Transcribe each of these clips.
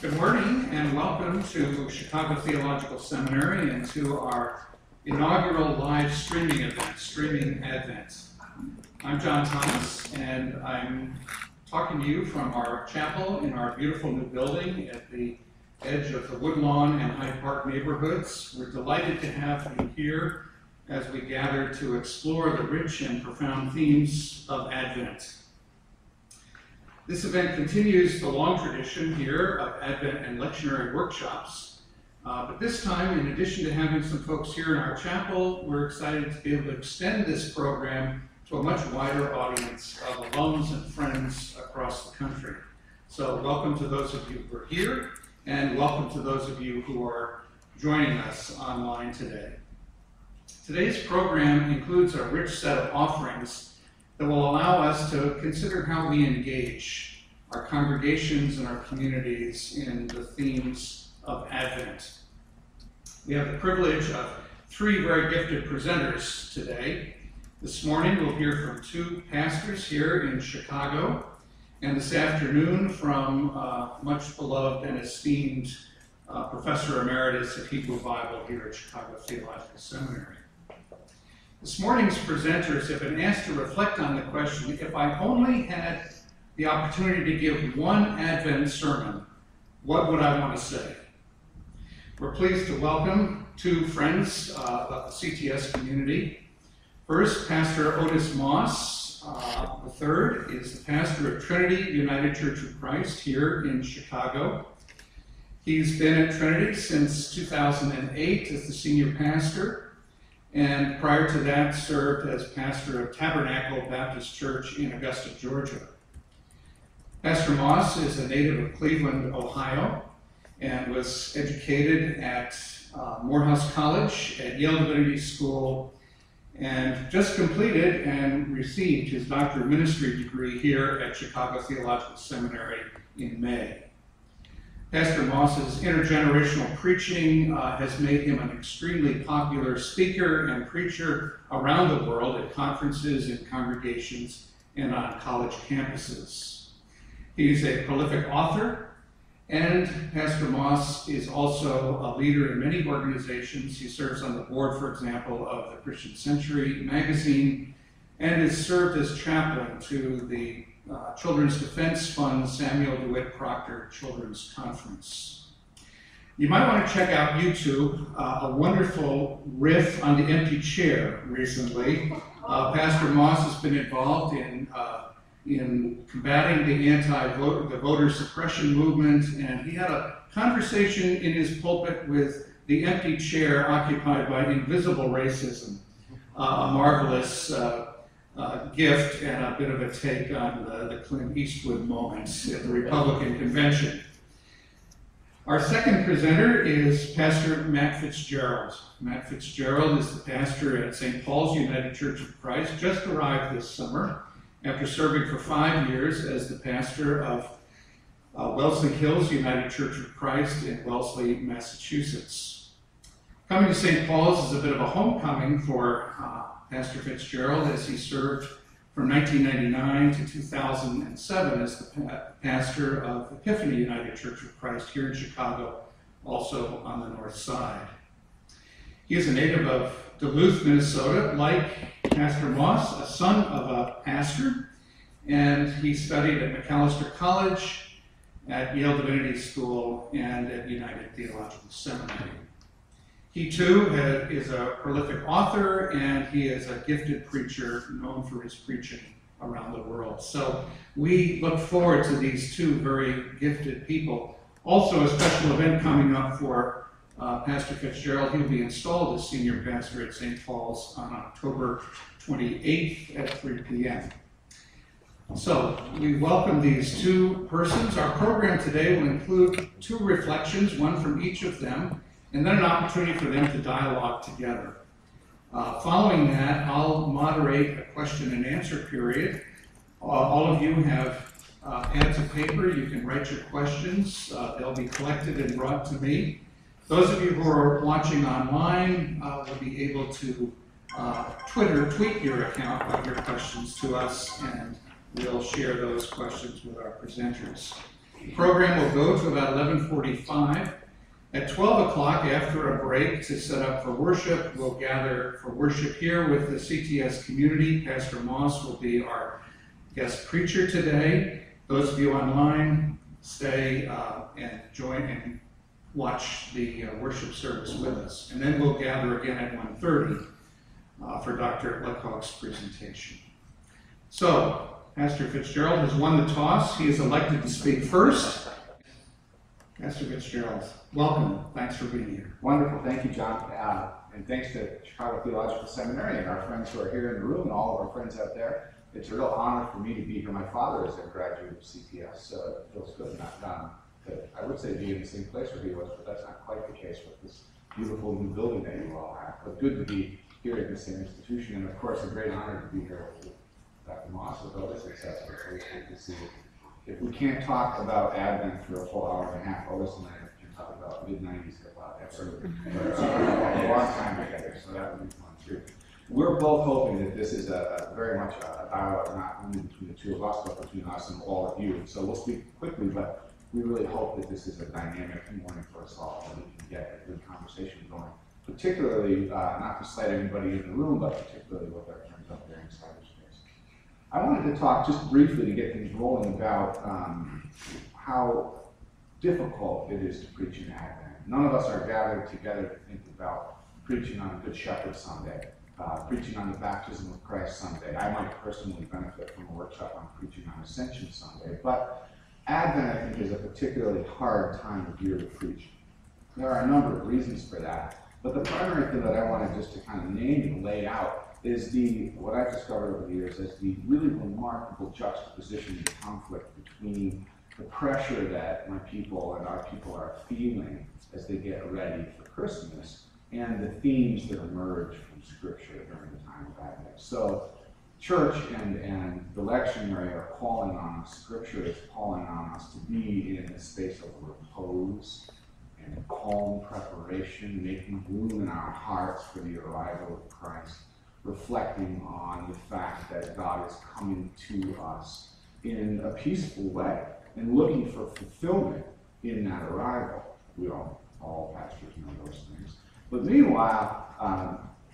Good morning and welcome to Chicago Theological Seminary and to our inaugural live streaming event, Streaming Advent. I'm John Thomas and I'm talking to you from our chapel in our beautiful new building at the edge of the Woodlawn and Hyde Park neighborhoods. We're delighted to have you here as we gather to explore the rich and profound themes of Advent. This event continues the long tradition here of Advent and lectionary workshops, but this time, in addition to having some folks here in our chapel, we're excited to be able to extend this program to a much wider audience of alums and friends across the country. So welcome to those of you who are here, and welcome to those of you who are joining us online today. Today's program includes a rich set of offerings that will allow us to consider how we engage our congregations and our communities in the themes of Advent. We have the privilege of three very gifted presenters today. This morning we'll hear from two pastors here in Chicago, and this afternoon from much beloved and esteemed Professor Emeritus of Hebrew Bible here at Chicago Theological Seminary. This morning's presenters have been asked to reflect on the question, if I only had the opportunity to give one Advent sermon, what would I want to say? We're pleased to welcome two friends of the CTS community. First, Pastor Otis Moss. The third is the pastor of Trinity United Church of Christ here in Chicago. He's been at Trinity since 2008 as the senior pastor, and prior to that served as pastor of Tabernacle Baptist Church in Augusta, Georgia. Pastor Moss is a native of Cleveland, Ohio, and was educated at Morehouse College, at Yale Divinity School, and just completed and received his Doctor of Ministry degree here at Chicago Theological Seminary in May. Pastor Moss's intergenerational preaching has made him an extremely popular speaker and preacher around the world at conferences and congregations and on college campuses. He's a prolific author, and Pastor Moss is also a leader in many organizations. He serves on the board, for example, of the Christian Century magazine, and has served as chaplain to the Children's Defense Fund Samuel DeWitt Proctor Children's Conference. You might want to check out YouTube, a wonderful riff on the empty chair recently. Pastor Moss has been involved in combating the voter suppression movement, and he had a conversation in his pulpit with the empty chair occupied by invisible racism, a marvelous gift and a bit of a take on the Clint Eastwood moments at the Republican convention. Our second presenter is Pastor Matt Fitzgerald. Matt Fitzgerald is the pastor at St. Paul's United Church of Christ, just arrived this summer after serving for 5 years as the pastor of Wellesley Hills United Church of Christ in Wellesley, Massachusetts. Coming to St. Paul's is a bit of a homecoming for Pastor Fitzgerald, as he served from 1999 to 2007 as the pastor of Epiphany United Church of Christ here in Chicago, also on the north side. He is a native of Duluth, Minnesota, like Pastor Moss, a son of a pastor, and he studied at Macalester College, at Yale Divinity School, and at United Theological Seminary. He too is a prolific author, and he is a gifted preacher known for his preaching around the world. So we look forward to these two very gifted people. Also a special event coming up for Pastor Fitzgerald. He'll be installed as senior pastor at St. Paul's on October 28th at 3 p.m. So we welcome these two persons. Our program today will include two reflections, one from each of them, and then an opportunity for them to dialogue together. Following that, I'll moderate a question and answer period. All of you have pads of paper. You can write your questions. They'll be collected and brought to me. Those of you who are watching online will be able to tweet your account of your questions to us, and we'll share those questions with our presenters. The program will go to about 11:45. At 12 o'clock, after a break to set up for worship, we'll gather for worship here with the CTS community. Pastor Moss will be our guest preacher today. Those of you online, stay and join and watch the worship service with us. And then we'll gather again at 1:30 for Dr. Leckock's presentation. So, Pastor Fitzgerald has won the toss. He is elected to speak first. Pastor Fitzgerald, welcome. Thanks for being here. Wonderful. Thank you, John. And thanks to Chicago Theological Seminary and our friends who are here in the room and all of our friends out there. It's a real honor for me to be here. My father is a graduate of CPS, so it feels good I would say be in the same place where he was, but that's not quite the case with this beautiful new building that you all have. But good to be here at the same institution, and of course a great honor to be here with Dr. Moss with Otis. It's always great to see you. If we can't talk about Advent for a full hour and a half, Otis and I can talk about mid-90s hip-hop. Absolutely. A long time together, so that would be fun too. We're both hoping that this is very much a dialogue, not only between the two of us, but between us and all of you. So we'll speak quickly, but we really hope that this is a dynamic morning for us all, and we can get a good conversation going. Particularly, not to slight anybody in the room, but particularly with our friends up there in cyberspace. I wanted to talk just briefly to get things rolling about how difficult it is to preach in Advent. None of us are gathered together to think about preaching on Good Shepherd Sunday, preaching on the Baptism of Christ Sunday. I might personally benefit from a workshop on preaching on Ascension Sunday, but Advent, I think, is a particularly hard time of year to preach. There are a number of reasons for that, but the primary thing that I wanted just to kind of name and lay out is what I've discovered over the years as the really remarkable juxtaposition and conflict between the pressure that my people and our people are feeling as they get ready for Christmas and the themes that emerge from Scripture during the time of Advent. So, church and the lectionary are calling on us, Scripture is calling on us to be in a space of repose and calm preparation, making room in our hearts for the arrival of Christ, reflecting on the fact that God is coming to us in a peaceful way and looking for fulfillment in that arrival. We all pastors know those things. But meanwhile,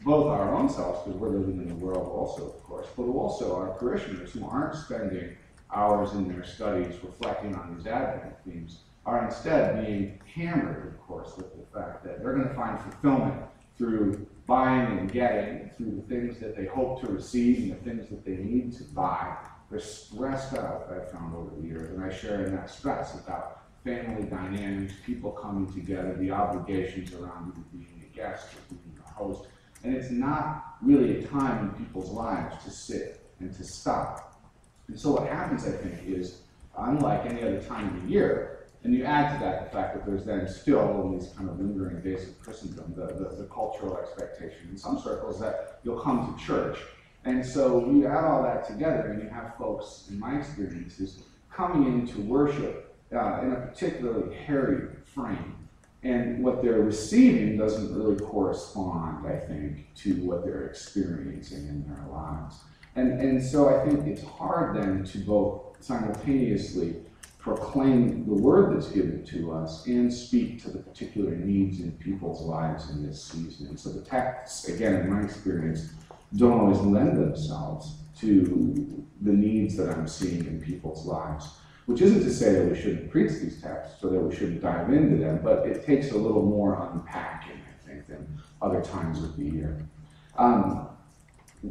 both our own selves, because we're living in the world also, of course, but also our parishioners who aren't spending hours in their studies reflecting on these Advent themes, are instead being hammered, of course, with the fact that they're going to find fulfillment through buying and getting, through the things that they hope to receive and the things that they need to buy. They're stressed out, I've found over the years, and I share in that stress about family dynamics, people coming together, the obligations around either being a guest or being a host. And it's not really a time in people's lives to sit and to stop. And so what happens, I think, is unlike any other time of the year, and you add to that the fact that there's then still in these kind of lingering days of Christendom, the cultural expectation in some circles that you'll come to church. And so you add all that together and you have folks, in my experiences, coming into worship in a particularly harried frame. And what they're receiving doesn't really correspond, I think, to what they're experiencing in their lives. And so I think it's hard then to both simultaneously proclaim the word that's given to us and speak to the particular needs in people's lives in this season. And so the texts, again, in my experience, don't always lend themselves to the needs that I'm seeing in people's lives. Which isn't to say that we shouldn't preach these texts or that we shouldn't dive into them, but it takes a little more unpacking, I think, than other times of the year. I'll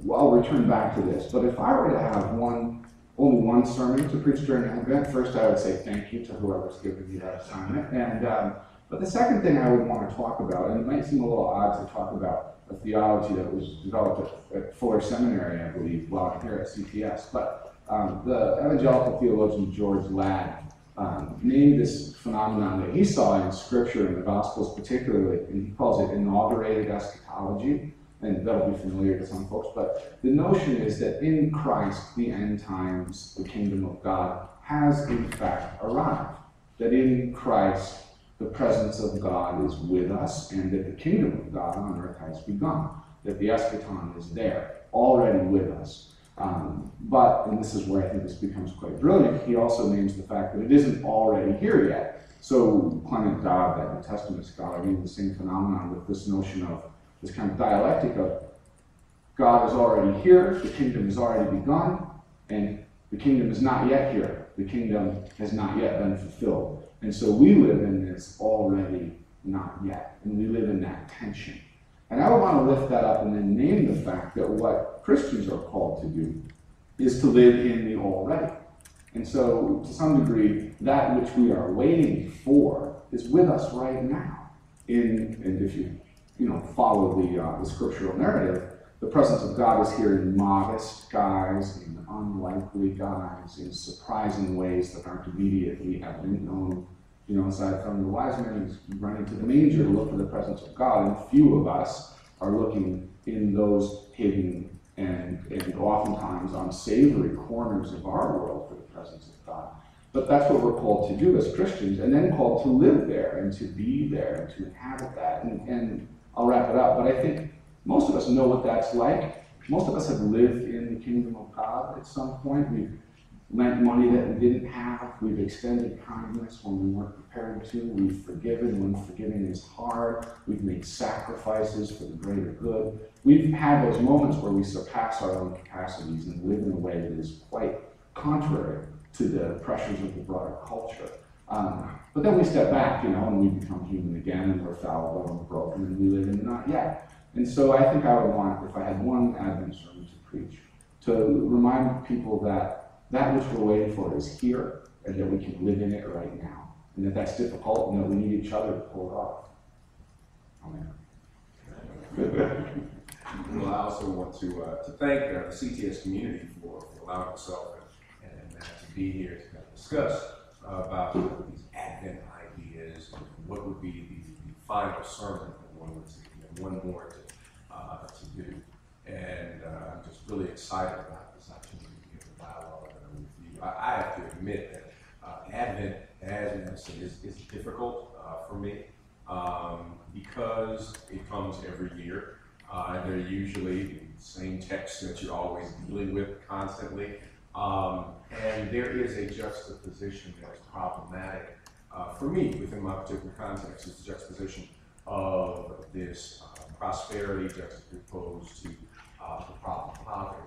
return back to this, but if I were to have only one sermon to preach during Advent, first I would say thank you to whoever's given me that assignment. But the second thing I would want to talk about, and it might seem a little odd to talk about a theology that was developed at Fuller Seminary, I believe, while I'm here at CTS, but the evangelical theologian George Ladd named this phenomenon that he saw in Scripture and the Gospels particularly, and he calls it inaugurated eschatology, and that'll be familiar to some folks, but the notion is that in Christ, the end times, the kingdom of God, has in fact arrived. That in Christ, the presence of God is with us, and that the kingdom of God on earth has begun. That the eschaton is there, already with us. But, and this is where I think this becomes quite brilliant, he also names the fact that it isn't already here yet. So Clement Dodd, that New Testament scholar, named the same phenomenon with this notion of this kind of dialectic of God is already here, the kingdom has already begun, and the kingdom is not yet here. The kingdom has not yet been fulfilled. And so we live in this already not yet, and we live in that tension. And I would want to lift that up and then name the fact that what Christians are called to do is to live in the already. And so, to some degree, that which we are waiting for is with us right now. And if you follow the scriptural narrative, the presence of God is here in modest guise, in unlikely guise, in surprising ways that aren't immediately evident. Aside from the wise men running to the manger to look for the presence of God, and few of us are looking in those hidden and oftentimes unsavory corners of our world for the presence of God. But that's what we're called to do as Christians, and then called to live there and to be there and to inhabit that. And I'll wrap it up, but I think most of us know what that's like. Most of us have lived in the kingdom of God at some point. We've lent money that we didn't have. We've extended kindness when we weren't prepared to. We've forgiven when forgiving is hard. We've made sacrifices for the greater good. We've had those moments where we surpass our own capacities and live in a way that is quite contrary to the pressures of the broader culture. But then we step back, and we become human again, and we're fallible and broken, and we live in the not yet. And so I think I would want, if I had one Advent sermon to preach, to remind people that that which we're waiting for is here, and that we can live in it right now. And that's difficult, and that we need each other to pull it off. Amen. Well, I also want to thank the CTS community for allowing myself and Matt to be here to kind of discuss about these Advent ideas, and what would be the final sermon that one more to do. And I'm just really excited about this opportunity to give a dialogue with you. I have to admit that Advent, as Matt said, is difficult for me because it comes every year. And they're usually the same texts that you're always dealing with constantly. And there is a juxtaposition that's problematic for me within my particular context. It's the juxtaposition of this prosperity juxtaposed to the problem of poverty.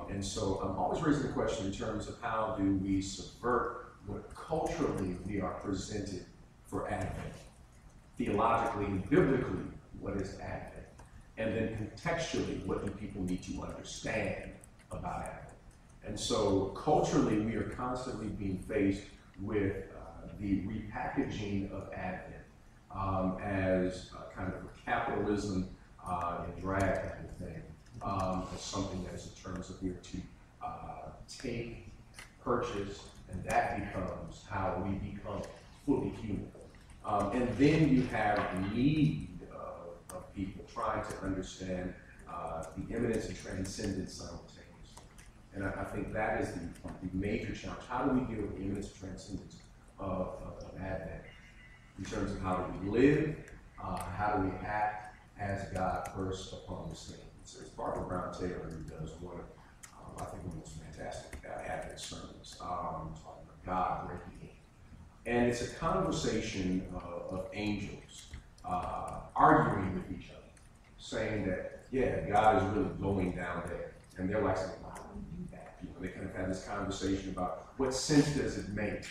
And so I'm always raising the question in terms of how do we subvert what culturally we are presented for Advent. Theologically and biblically, what is Advent? And then contextually, what do people need to understand about Advent? And so culturally, we are constantly being faced with the repackaging of Advent as kind of a capitalism and drag kind of thing, as something that is in terms of we are to take, purchase, and that becomes how we become fully human. And then you have the need of people trying to understand the immanence and transcendence simultaneously. And I think that is the major challenge. How do we deal with the immanence and transcendence of Advent in terms of how do we live, how do we act as God bursts upon the scene? It's Barbara Brown Taylor who does one of, I think, one of the most fantastic Advent sermons, talking about God breaking in. And it's a conversation of angels arguing with each other, saying that, yeah, God is really going down there. And they're like saying, why would we do that? They kind of have this conversation about what sense does it make?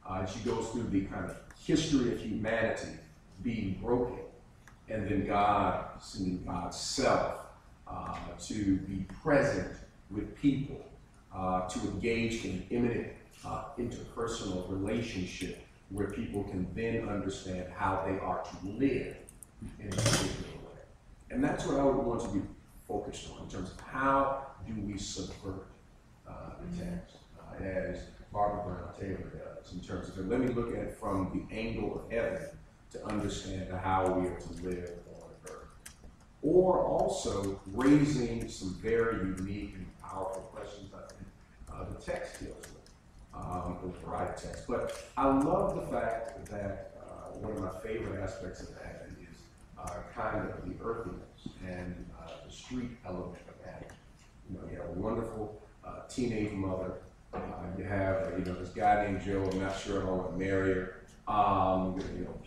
And she goes through the kind of history of humanity being broken, and then God sending God's self to be present with people, to engage in an imminent interpersonal relationship where people can then understand how they are to live in a particular way. And that's what I would want to be focused on in terms of how do we subvert the text, as Barbara Brown Taylor does, in terms of, let me look at it from the angle of heaven to understand how we are to live on earth. Or also raising some very unique and powerful questions I think the text deals with the right text. But I love the fact that one of my favorite aspects of Advent is kind of the earthiness and the street element of Advent. You have a wonderful teenage mother. You have, this guy named Joe. I'm not sure if I want to marry her.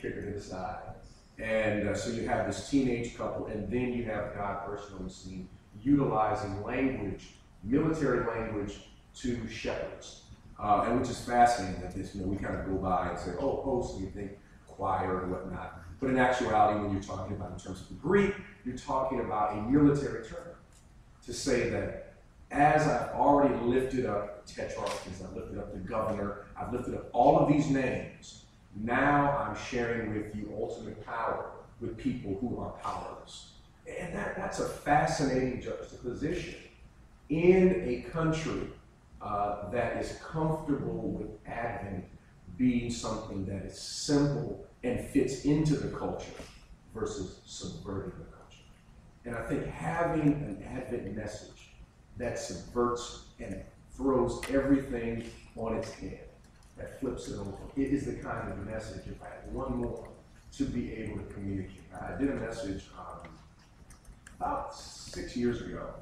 Kick her to the side. And so you have this teenage couple, and then you have God person on the scene utilizing language, military language, to shepherds. And which is fascinating that this, we kind of go by and say, oh, host, and you think choir and whatnot. But in actuality, when you're talking about in terms of the Greek, you're talking about a military term to say that as I've already lifted up the tetrarchs, I've lifted up the governor, I've lifted up all of these names, now I'm sharing with you ultimate power with people who are powerless. And that's a fascinating juxtaposition in a country that is comfortable with Advent being something that is simple and fits into the culture versus subverting the culture. And I think having an Advent message that subverts and throws everything on its head, that flips it over, it is the kind of message, if I had one more, to be able to communicate. I did a message about 6 years ago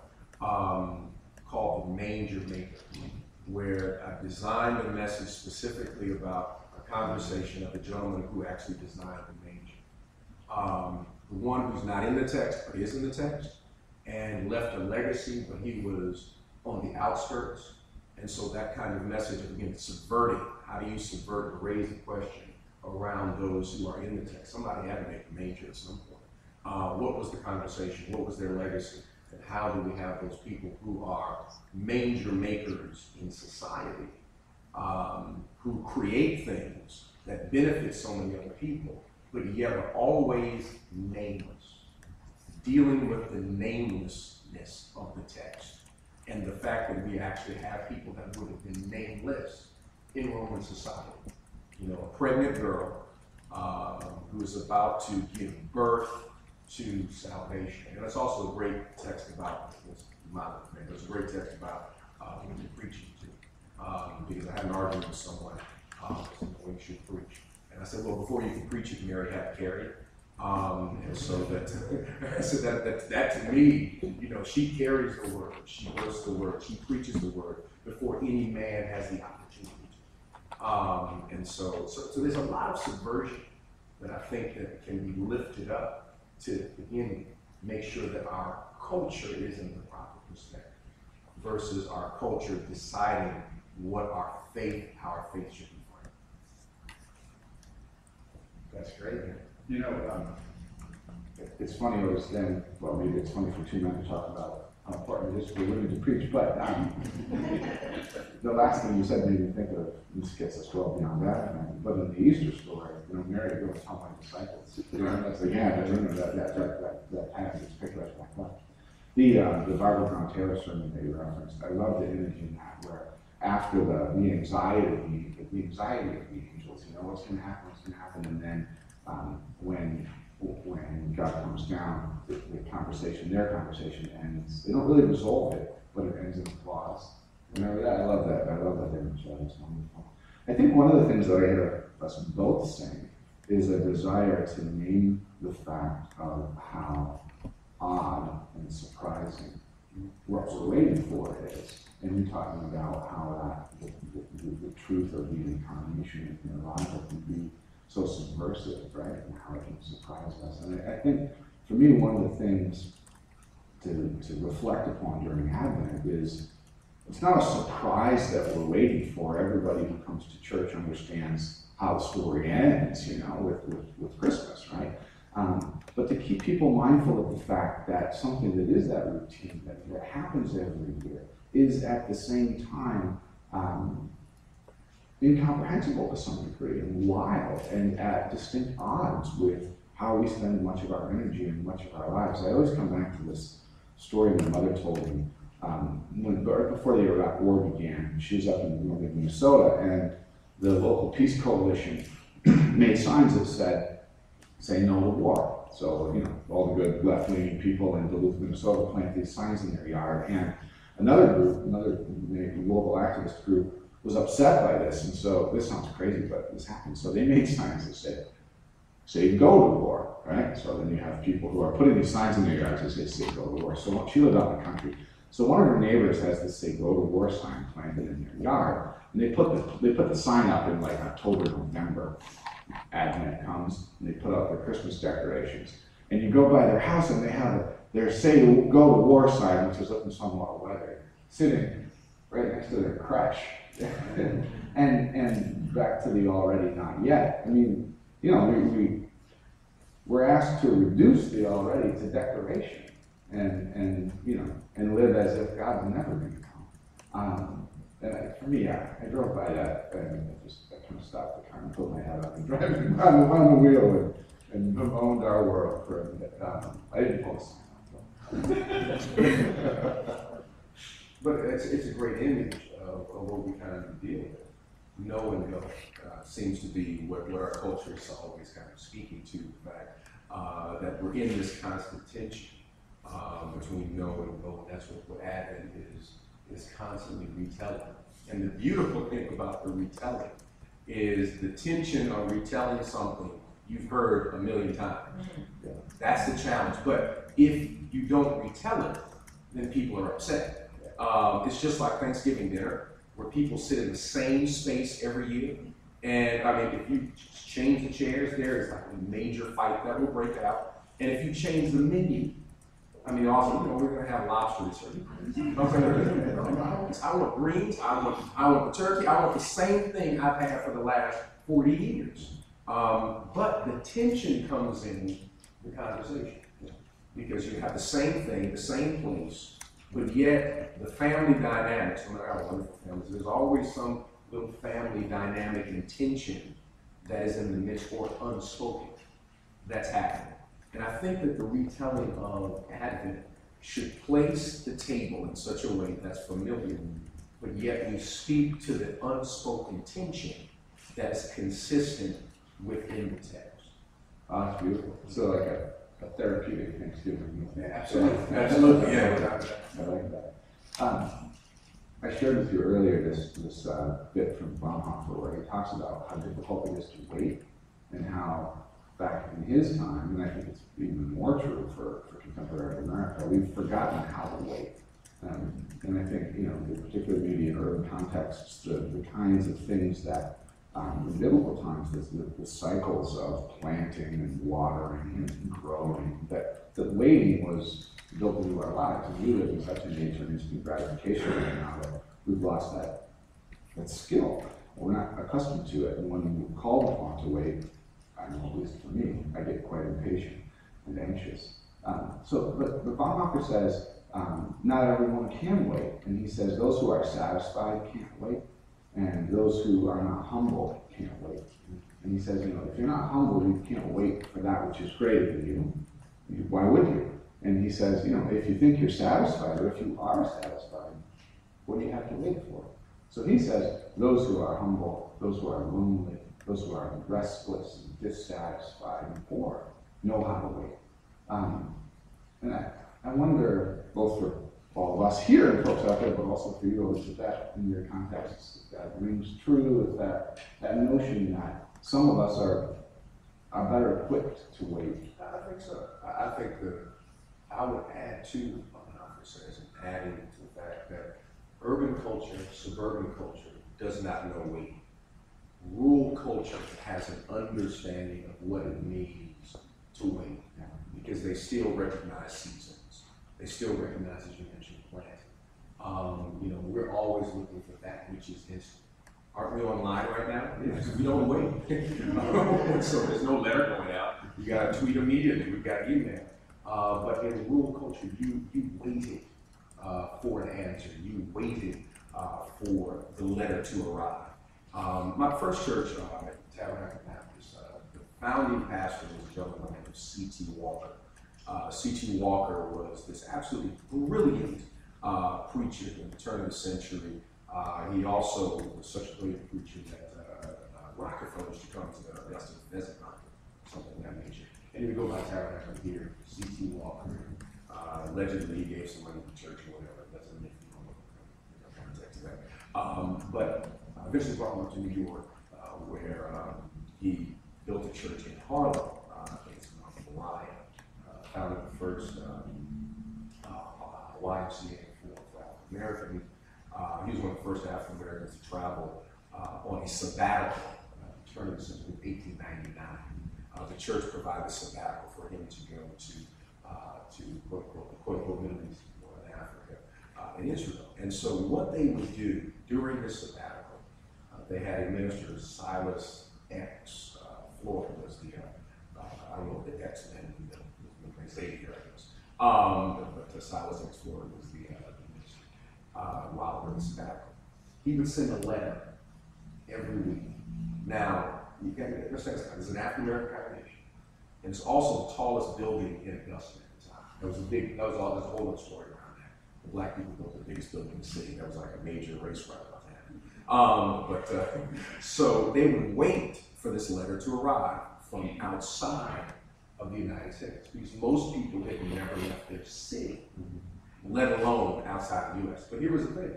called The Manger Maker, where I designed a message specifically about a conversation of the gentleman who actually designed the manger. The one who's not in the text, but is in the text, and left a legacy, but he was on the outskirts. And so that kind of message of, again, subverting, how do you subvert or raise the question around those who are in the text? Somebody had to make the manger at some point. What was the conversation? What was their legacy? And how do we have those people who are manger makers in society, who create things that benefit so many other people, but yet are always nameless, dealing with the namelessness of the text, and the fact that we actually have people that would have been nameless in Roman society. A pregnant girl who is about to give birth to salvation. And that's also a great text about this. There's a great text about when you're preaching to. Because I had an argument with someone when you should preach. And I said, well, before you can preach it, you already have to carry it. And so that to me, she carries the word, she works the word, she preaches the word before any man has the opportunity to. And so there's a lot of subversion that I think that can be lifted up to, again, make sure that our culture is in the proper perspective versus our culture deciding what our faith, how our faith should be framed. That's great. It's funny, Otis, then, well, maybe it's funny for two men to talk about how important it is for women to preach, but the last thing you said made me think of, this gets us well beyond that, but in the Easter story, Mary goes, tell my disciples. That's again, that passage picked right back up. The Barbara Brown Taylor sermon that you referenced, I love the image in that where after the anxiety of the angels, what's going to happen, and then when God comes down, their conversation ends. They don't really resolve it, but it ends in applause. I love that. I love that image. That's wonderful. I think one of the things that I hear us both saying is a desire to name the fact of how odd and surprising what we're waiting for is. And you're talking about how the truth of the incarnation in your life can be so subversive, right? And how it can surprise us. And I think, for me, one of the things to reflect upon during Advent is it's not a surprise that we're waiting for. Everybody who comes to church understands how the story ends, with Christmas, right? But to keep people mindful of the fact that something that is that routine, that happens every year, is at the same time incomprehensible to some degree, and wild, and at distinct odds with how we spend much of our energy and much of our lives. I always come back to this story my mother told me right before the Iraq War began. She was up in northern Minnesota, and the local peace coalition made signs that said, "Say no to war." So, all the good left-leaning people in Duluth, Minnesota plant these signs in their yard, and another local activist group was upset by this, and so, this sounds crazy, but this happened. So they made signs that said, "Say go to war," right? So then you have people who are putting these signs in their yards that say go to war. So she lived out in the country. So one of her neighbors has this "Say Go to War" sign planted in their yard, and they put the sign up in like October, November. Advent comes, and they put out their Christmas decorations. And you go by their house, and they have their "Say Go to War" sign, which is looking somewhat weathered, sitting right next to their crèche. and back to the already not yet. I mean, you know, we're asked to reduce the already to decoration, and you know, and live as if God's never going to come. For me, I drove by that, and I kind of stopped the car and put my hat on and driving on the wheel and bemoaned our world for a minute. I didn't pull a sign up. But it's a great image of what we kind of deal with. Know and go seems to be what our culture is always kind of speaking to, the fact that we're in this constant tension between know and go, and that's what Advent is constantly retelling. And the beautiful thing about the retelling is the tension of retelling something you've heard a million times. Yeah. That's the challenge. But if you don't retell it, then people are upset. It's just like Thanksgiving dinner, where people sit in the same space every year. And I mean, if you change the chairs, there is like a major fight that will break out. And if you change the menu, I mean, also, you know, we're gonna have lobster this year. I want greens, I want the turkey, I want the same thing I've had for the last 40 years. But the tension comes in the conversation, because you have the same thing, the same place, but yet the family dynamics, no matter how wonderful families, there's always some little family dynamic and tension that is in the midst or unspoken that's happening. And I think that the retelling of Advent should place the table in such a way that's familiar, but yet we speak to the unspoken tension that's consistent within the text. Oh, that's beautiful. So like a therapeutic Thanksgiving. Yeah, absolutely. Absolutely, yeah, without that. I like that. I shared with you earlier this bit from Bonhoeffer where he talks about how difficult it is to wait, and how back in his time, and I think it's even more true for contemporary America, we've forgotten how to wait. And I think, you know, particularly maybe in urban contexts, the kinds of things that in biblical times, the cycles of planting and watering and growing, that waiting was built into our lives. And we live in such an age of instant gratification right now that we've lost that skill. We're not accustomed to it. And when we're called upon to wait, I know, at least for me, I get quite impatient and anxious. But Bonhoeffer says, not everyone can wait. And he says, those who are satisfied can't wait, and those who are not humble can't wait. And he says, you know, if you're not humble, you can't wait for that which is greater than you. Why would you? And he says, you know, if you think you're satisfied, or if you are satisfied, what do you have to wait for? So he says, those who are humble, those who are lonely, those who are restless and dissatisfied and poor know how to wait. And I wonder, both for all of us here and folks out there, but also for you, is that in your context, if that rings true, is that notion that some of us are better equipped to wait? I think so. I think that I would add to what Bonhoeffer says, and adding to the fact that urban culture, suburban culture, does not know waiting. Rural culture has an understanding of what it means to wait, because they still recognize seasons. They still recognize, as you mentioned, planting. You know, we're always looking for that which is instant. Aren't we online right now? Yes. We don't wait. So there's no letter going out. You got to tweet immediately. We've got email. But in rural culture, you waited for an answer. You waited for the letter to arrive. My first church at Tabernacle Baptist, the founding pastor was a gentleman named C.T. Walker. C.T. Walker was this absolutely brilliant preacher in the turn of the century. He also was such a brilliant preacher that Rockefeller used to come to the Augusta Pheasant Market, something of that nature. And he would go by Tabernacle here, C.T. Walker. Allegedly, he gave some money to the church or whatever. That's a myth. You don't know context of that. But eventually brought him to New York, where he built a church in Harlem. I think it's called Mariah. Founded the first YMCA for American. He was one of the first African Americans to travel on a sabbatical, turning since 1899. The church provided a sabbatical for him to go to quote unquote Middle East, North Africa, and Israel. And so what they would do during his sabbatical, they had a minister, Silas X. Floyd was the, I don't know what the X meant, they say it here, I guess. But Silas X. Floyd was the minister while during the sabbatical. He would send a letter every week. Now, you got to understand, it's an African American congregation, and it's also the tallest building in Augusta at the time. That was all, there's a whole other story around that. The black people built the biggest building in the city. That was like a major race right about that. So they would wait for this letter to arrive from outside of the United States, because most people had never left their city, let alone outside the US. But here was the thing,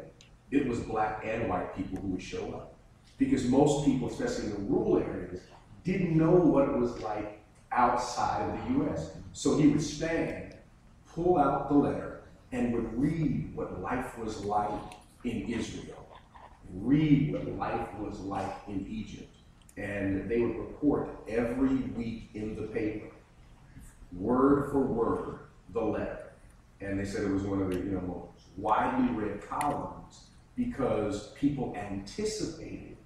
it was black and white people who would show up, because most people, especially in the rural areas, didn't know what it was like outside of the US. So he would stand, pull out the letter, and would read what life was like in Israel, read what life was like in Egypt. And they would report every week in the paper, word for word, the letter. And they said it was one of the most widely read columns because people anticipated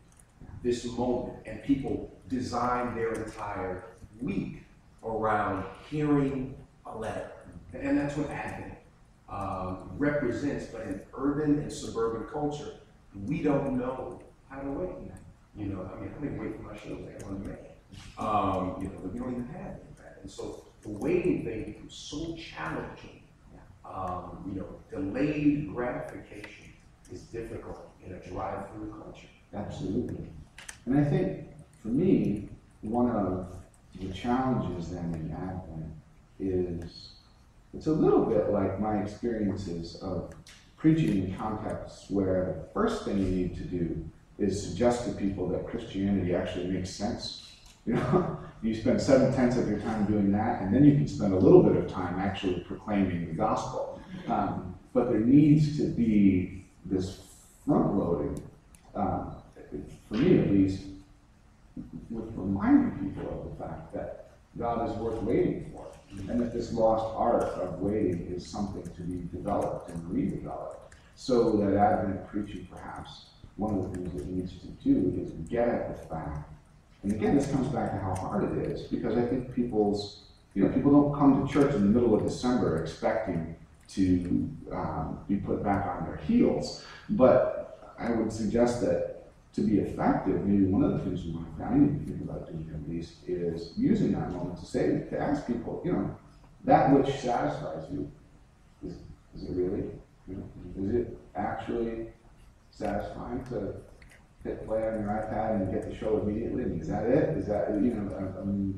this moment, and people designed their entire week around hearing a letter. And that's what Advent represents. But in urban and suburban culture, we don't know how to wait. I didn't wait for my show that on May. We don't even have any of that. And so the waiting thing becomes so challenging. Delayed gratification is difficult in a drive-through culture. Absolutely. And I think, for me, one of the challenges then in Advent is, it's a little bit like my experiences of preaching in contexts where the first thing you need to do is suggest to people that Christianity actually makes sense. You spend 7/10 of your time doing that, and then you can spend a little bit of time actually proclaiming the gospel. But there needs to be this front-loading, for me at least, with reminding people of the fact that God is worth waiting for, and that this lost art of waiting is something to be developed and redeveloped, so that Advent preaching, perhaps, one of the things it needs to do is get at the fact. And again, this comes back to how hard it is, because I think people don't come to church in the middle of December expecting to be put back on their heels. But I would suggest that to be effective, maybe one of the things I need to think about doing at least is using that moment to ask people, that which satisfies you, is it really? Is it actually satisfying to hit play on your iPad and get the show immediately? Is that it? Is that,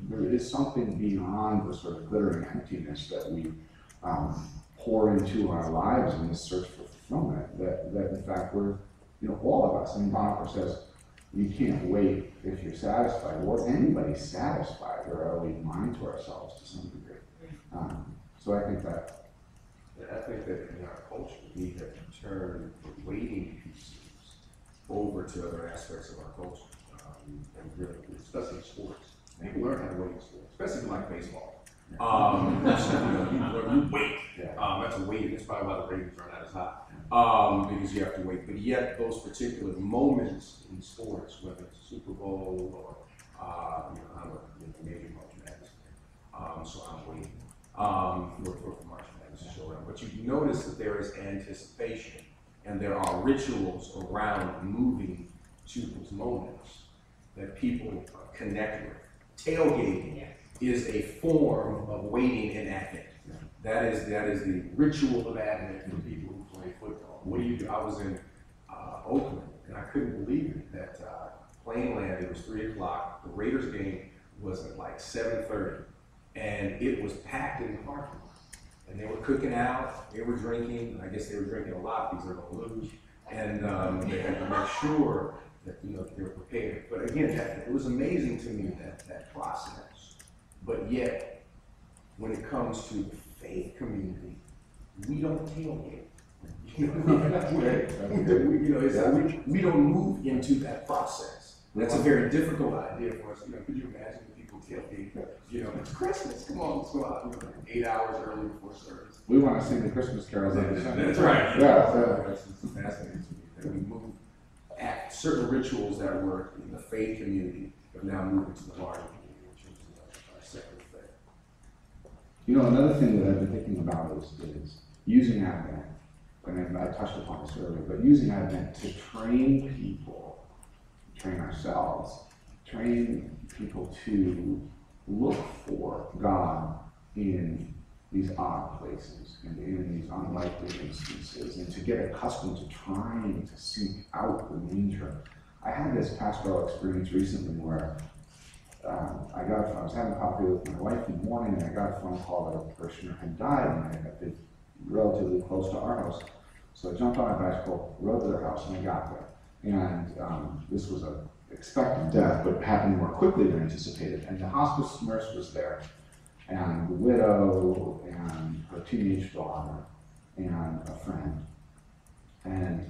there is something beyond the sort of glittering emptiness that we pour into our lives in this search for fulfillment, that in fact we're, all of us, Bonhoeffer says, you can't wait if you're satisfied, or anybody's satisfied, or are we lying to ourselves to some degree? So I think that in our culture, we have turned the waiting pieces over to other aspects of our culture, and really, especially in sports. People learn how to wait in sports, especially like baseball. You wait. That's a wait. That's probably why the ratings aren't as high, because you have to wait. But yet, those particular moments in sports, whether it's Super Bowl or I'm a major March Madness, so I'm waiting for March Madness to show up. But you notice that there is anticipation, and there are rituals around moving to those moments that people connect with. Tailgating is a form of waiting in Advent. That is the ritual of Advent for people who play football. What do you do? I was in Oakland, and I couldn't believe it that plane landed. It was 3 o'clock. The Raiders game was at like 7:30, and it was packed in the parking lot. And they were cooking out. They were drinking. I guess they were drinking a lot because they're going to lose, and they had to make sure that they were prepared. But again, it was amazing to me that process. But yet, when it comes to the faith community, we don't tailgate. You know, That's great. That's good. you know, we don't move into that process. That's a very difficult idea for us. You know, could you imagine if people tailgate? You know, it's Christmas. Come on, let's go out. You know, 8 hours early before service. We want to sing the Christmas carols every Sunday. That's right. Yeah. That's fascinating to me that we move at certain rituals that were in the faith community, but now moving to the larger community, which is our secular faith. You know, another thing that I've been thinking about is using Advent, and I touched upon this earlier, but using Advent to train people, train ourselves, train people to look for God in these odd places and in these unlikely instances, and to get accustomed to trying to seek out the danger. I had this pastoral experience recently where I was having coffee with my wife in the morning, and I got a phone call that a parishioner had died, and I had been relatively close to our house. So I jumped on my bicycle, rode to their house, and I got there. And this was a expected death, but happened more quickly than anticipated. And the hospice nurse was there, and the widow, and her teenage daughter, and a friend. And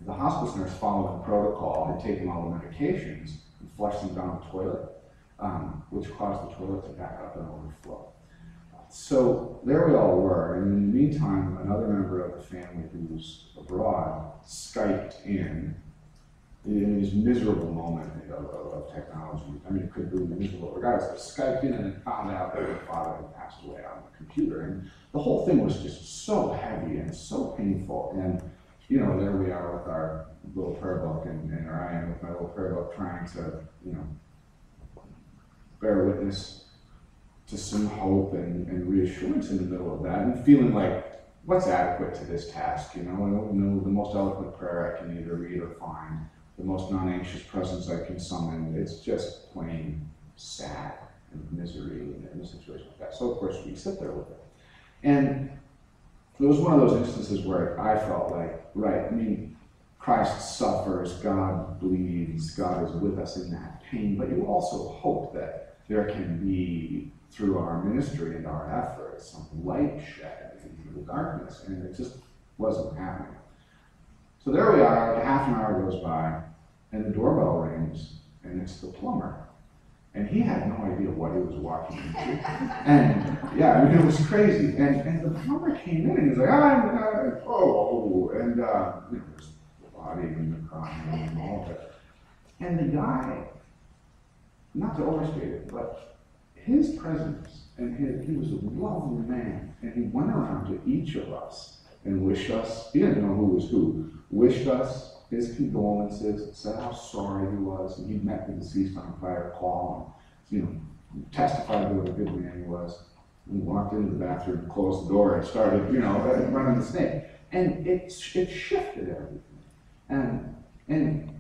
the hospice nurse, following protocol, had taken all the medications and flushed them down the toilet, which caused the toilet to back up and overflow. So there we all were, and in the meantime, another member of the family who was abroad Skyped in this miserable moment of technology. I mean, it could be miserable regardless, but Skyped in and found out that her father had passed away on the computer, and the whole thing was just so heavy and so painful. And you know, there we are with our little prayer book, and there I am with my little prayer book trying to, you know, bear witness to some hope and reassurance in the middle of that, and feeling like, what's adequate to this task? You know, I don't know the most eloquent prayer I can either read or find, the most non-anxious presence I can summon. It's just plain sad and misery in a situation like that. So of course we sit there with it. And it was one of those instances where I felt like, right, I mean, Christ suffers, God bleeds, God is with us in that pain, but you also hope that there can be, through our ministry and our efforts, some light shed into the darkness, and it just wasn't happening. So there we are, like half an hour goes by, and the doorbell rings, and it's the plumber. And he had no idea what he was walking into. And yeah, I mean, it was crazy. And the plumber came in, and he's like, and you know, there's the body and the crying and all of it. And the guy, not to overstate it, but his presence, and he was a lovely man, and he went around to each of us and wished us, he didn't know who was who, wished us his condolences, said how sorry he was, and he'd met the deceased on a prior call, and, you know, testified what a good man he was, and walked into the bathroom, closed the door, and started, you know, running the snake. And it shifted everything. And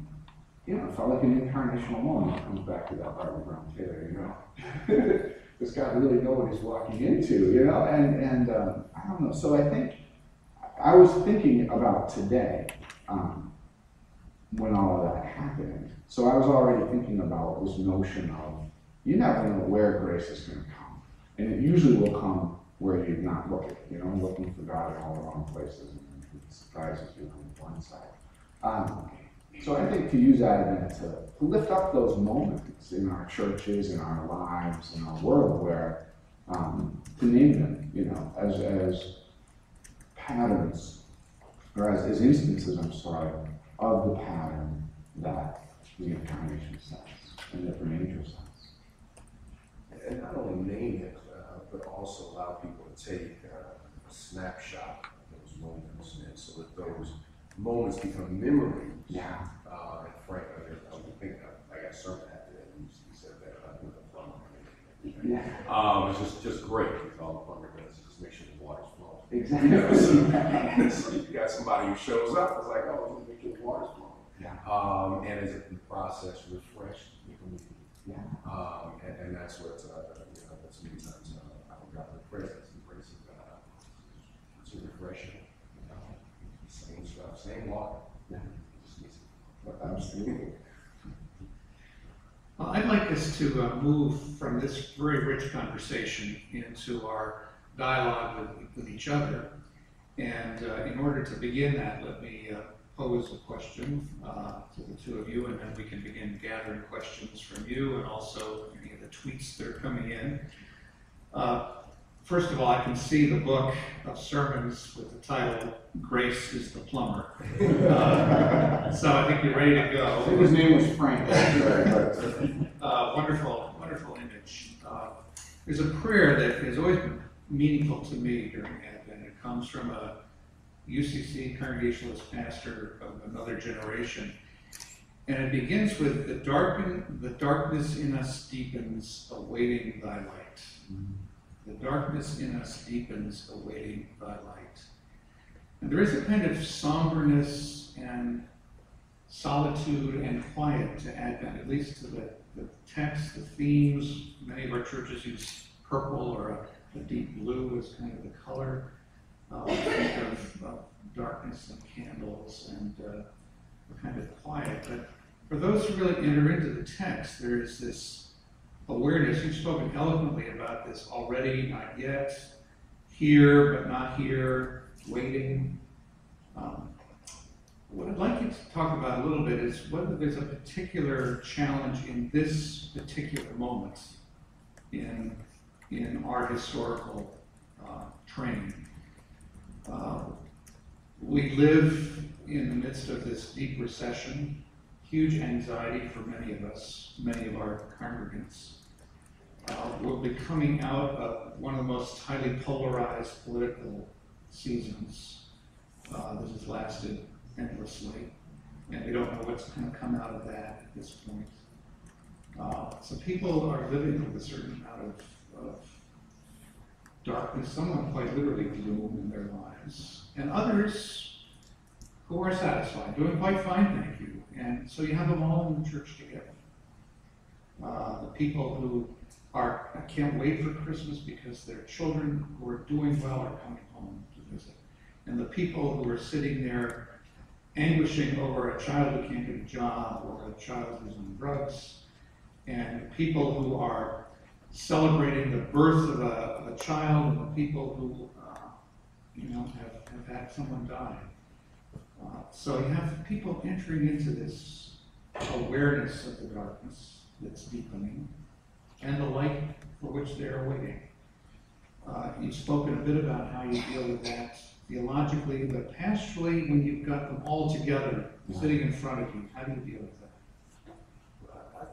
you know, it felt like an incarnational moment. It comes back to that Barbara Brown Taylor, you know. This guy really knows what he's walking into, you know, and I don't know. So I think, I was thinking about today, when all of that happened. So I was already thinking about this notion of, you never know where grace is going to come. And it usually will come where you're not looking, you know, looking for God in all the wrong places, and it surprises you on the one side. So I think to use Advent to lift up those moments in our churches, in our lives, in our world, where to name them, you know, as patterns, or as instances, I'm sorry, of the pattern that the incarnation sets and that the nature sets. And not only name it, but also allow people to take a snapshot of those moments, and so that those moments become memories. Yeah. And Frank, I would think I got sermon after that. He said that with a plumber. Yeah. It's just great because all the plumber does is just make sure the water's flowing. Exactly. You know, so you got somebody who shows up, it's like, oh, make sure the water's flowing. Yeah. And is in the process refreshed. Yeah. And that's what, you know, that's many times I forgot the presence, the grace of God. It's a refreshing. Same stuff, same water. Yeah. Absolutely. Well, I'd like us to move from this very rich conversation into our dialogue with each other. And in order to begin that, let me pose a question to the two of you, and then we can begin gathering questions from you and also any of the tweets that are coming in. First of all, I can see the book of sermons with the title, Grace is the Plumber. So I think you're ready to go. His name was Frank. Wonderful, wonderful image. There's a prayer that has always been meaningful to me during Advent. It comes from a UCC Congregationalist pastor of another generation. And it begins with, the darkness in us deepens, awaiting thy light. The darkness in us deepens, awaiting thy light. And there is a kind of somberness and solitude and quiet to Advent, at least to the text, the themes. Many of our churches use purple or a deep blue as kind of the color. We think of darkness and candles and a kind of quiet. But for those who really enter into the text, there is this awareness. You've spoken eloquently about this already, not yet, here but not here, waiting. What I'd like you to talk about a little bit is whether there's a particular challenge in this particular moment in our historical training. We live in the midst of this deep recession, huge anxiety for many of us, many of our congregants. We'll be coming out of one of the most highly polarized political seasons that has lasted endlessly, and we don't know what's going to come out of that at this point. So people are living with a certain amount of darkness, some quite literally gloom in their lives, and others who are satisfied, doing quite fine, thank you. And so you have them all in the church together. The people who I can't wait for Christmas because their children who are doing well are coming home to visit. And the people who are sitting there anguishing over a child who can't get a job or a child who's on drugs, and people who are celebrating the birth of a child, and the people who have had someone die. So you have people entering into this awareness of the darkness that's deepening and the light for which they're waiting. You've spoken a bit about how you deal with that theologically, but pastorally, when you've got them all together sitting in front of you, how do you deal with that?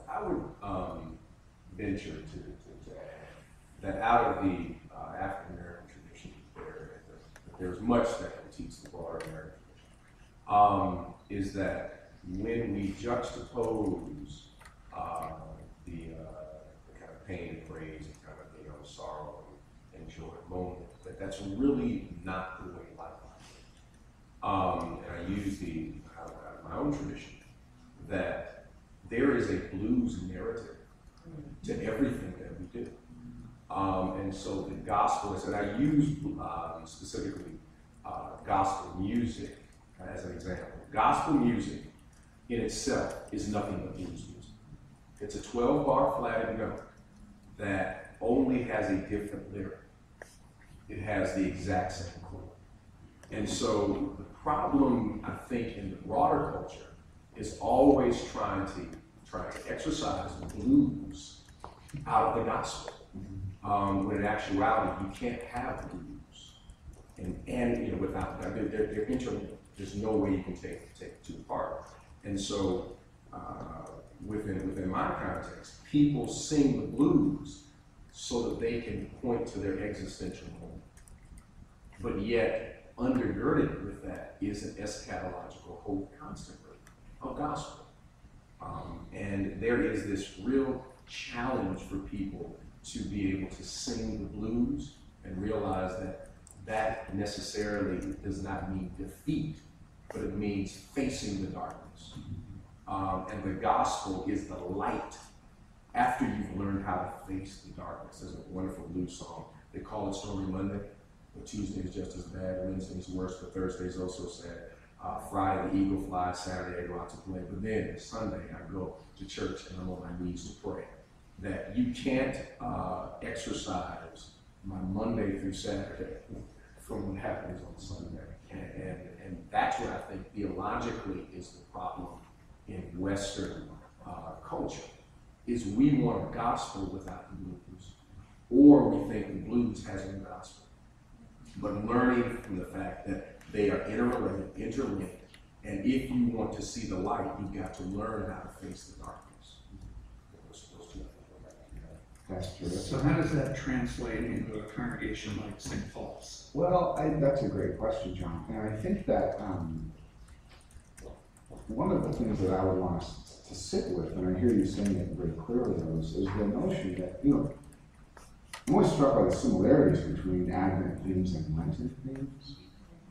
I would venture to add that out of the African American tradition, there's much that can teach the broader American tradition, is that when we juxtapose the kind of pain and praise and kind of sorrow and joy moment, that's really not the way life is. And I use my own tradition that there is a blues narrative to everything that we do. And so the gospel, and I use specifically gospel music as an example. Gospel music in itself is nothing but blues music. It's a 12-bar flatted note that only has a different lyric. It has the exact same chord. And so the problem, I think, in the broader culture is always trying to exercise the blues out of the gospel. When in actuality, you can't have blues and without that. They're interlinked. There's no way you can take the two apart. And so within my context, people sing the blues so that they can point to their existential moment. But yet, undergirded with that is an eschatological hope constantly of gospel. And there is this real challenge for people to be able to sing the blues and realize that necessarily does not mean defeat, but it means facing the darkness. And the gospel is the light after you've learned how to face the darkness. There's a wonderful blues song. They call it Stormy Monday, but Tuesday is just as bad, Wednesday is worse, but Thursday is also sad. Friday, the eagle flies, Saturday, I go out to play, but then Sunday, I go to church and I'm on my knees to pray. That you can't exercise my Monday through Saturday from what happens on Sunday. And that's what I think theologically is the problem in Western culture, is we want a gospel without the blues, or we think the blues has no gospel. But learning from the fact that they are interrelated, interlinked, and if you want to see the light, you've got to learn how to face the darkness. Those two That's true. So how does that translate into a congregation like St. Paul's? Well, that's a great question, John. And I think that one of the things that I would want us to sit with, and I hear you saying it very clearly, is the notion that, I'm always struck by the similarities between Advent themes and Lenten themes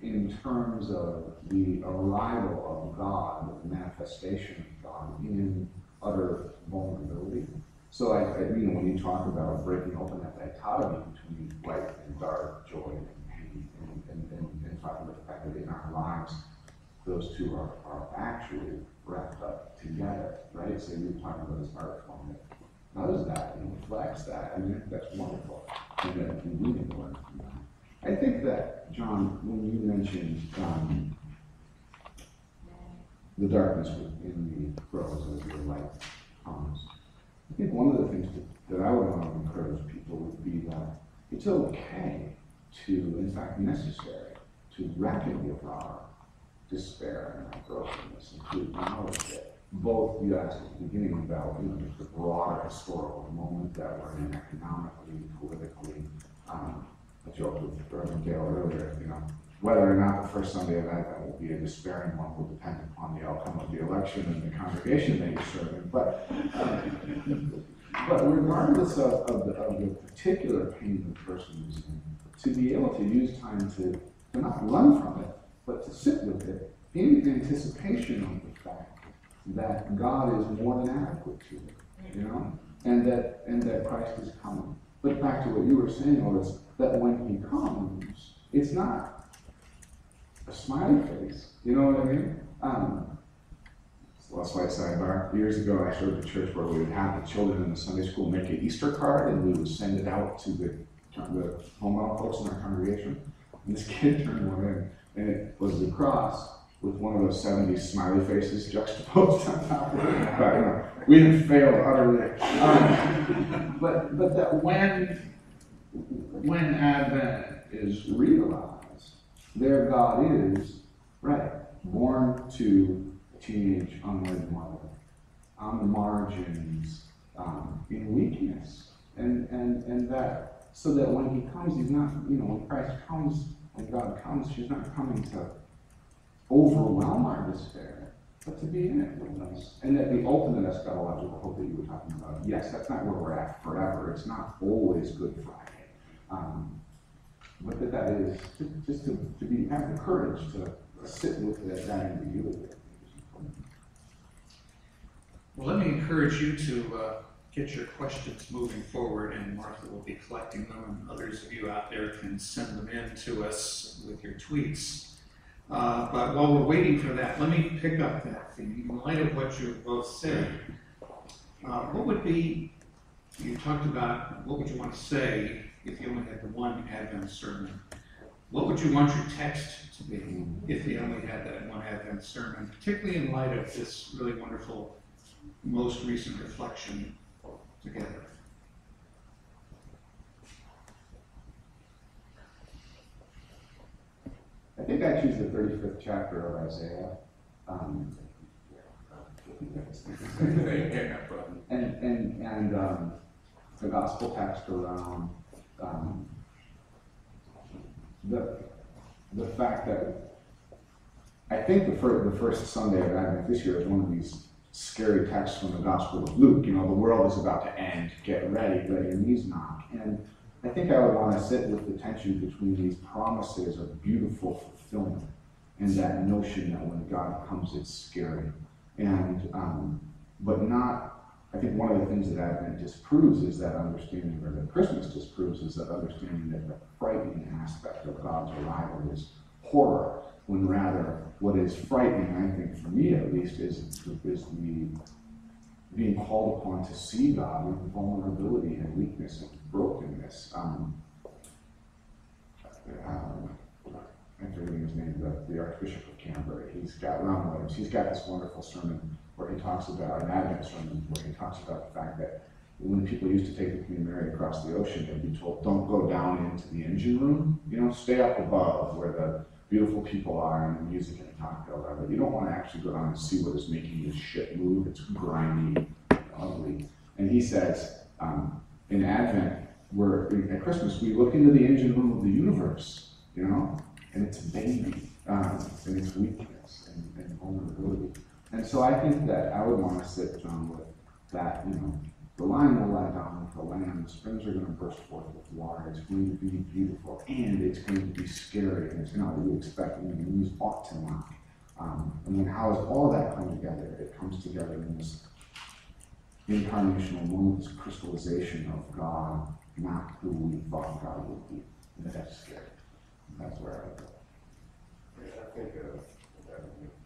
in terms of the arrival of God, the manifestation of God in utter vulnerability. So, when you talk about breaking open that dichotomy between light and dark, joy and pain, and talking about the fact that in our lives, those two are actually wrapped up together, right? So you're talking about this art form that does that and reflects that. I mean, that's wonderful. And that we need to learn from that. I think that, John, when you mentioned the darkness within the grows as your light comes, I think one of the things that I would want to encourage people would be that it's okay to, in fact necessary, to reckon with our despair and our brokenness and to acknowledge it. Both, you asked at the beginning about just the broader historical moment that we're in economically, politically. I joked with Reverend Dale earlier, whether or not the first Sunday of Advent will be a despairing one will depend upon the outcome of the election and the congregation that you're serving. But regardless of the particular pain the person is in, to be able to use time to not run from it, but to sit with it in anticipation of the fact that God is more than adequate to it, and that Christ is coming. But back to what you were saying, Otis, that when He comes, it's not a smiley face. You know what I mean? Well, slight sidebar. Years ago, I showed the church where we would have the children in the Sunday school make an Easter card, and we would send it out to the homebound folks in our congregation. And this kid turned one in, and it was the cross with one of those 70s smiley faces juxtaposed on top of it. But, we have failed utterly. But that when Advent is realized, there God is, right, born to a teenage unwed mother, on the margins, in weakness, and that, so that when He comes, He's not, when Christ comes, when God comes, she's not coming to overwhelm our despair, but to be in it with us. And that the ultimate eschatological hope that you were talking about, yes, that's not where we're at forever. It's not always Good Friday. But that is just to have the courage to sit with that ambiguity. Well, let me encourage you to get your questions moving forward, and Martha will be collecting them, and others of you out there can send them in to us with your tweets. But while we're waiting for that, let me pick up that theme. In light of what you both said, what would be, you talked about, what would you want to say if you only had the one Advent sermon? What would you want your text to be if you only had that one Advent sermon, particularly in light of this really wonderful, most recent reflection together? I think I choose the 35th chapter of Isaiah. And the gospel text around the fact that I think the first Sunday of Advent this year is one of these scary texts from the Gospel of Luke. The world is about to end. Get ready, let your knees knock. And I think I would want to sit with the tension between these promises of beautiful fulfillment and that notion that when God comes, it's scary. And, but not, I think one of the things that Advent disproves is that understanding, or that Christmas disproves is that understanding that the frightening aspect of God's arrival is horror, when rather what is frightening, I think, for me at least, is the being called upon to see God with vulnerability and weakness and brokenness. I'm forgetting his name, the Archbishop of Canterbury. Ron Williams, he's got this wonderful sermon where he talks about, an Advent sermon, where he talks about the fact that when people used to take the Queen Mary across the ocean, they'd be told, don't go down into the engine room, stay up above where the beautiful people are and the music and the cocktails are, but you don't want to actually go down and see what is making this ship move. It's grimy, ugly. And he says, in Advent, at Christmas, we look into the engine room of the universe, and it's a baby, and its weakness and vulnerability. And so I think that I would want to sit, John, with that, the lion will lie down with the lamb, the springs are going to burst forth with water, it's going to be beautiful, and it's going to be scary, and it's not what you expect, and the news ought to not. And then how does all that come together? It comes together in this incarnational moment, this crystallization of God, not who we thought God would be. And that's scary. That's where I go. Yeah, I think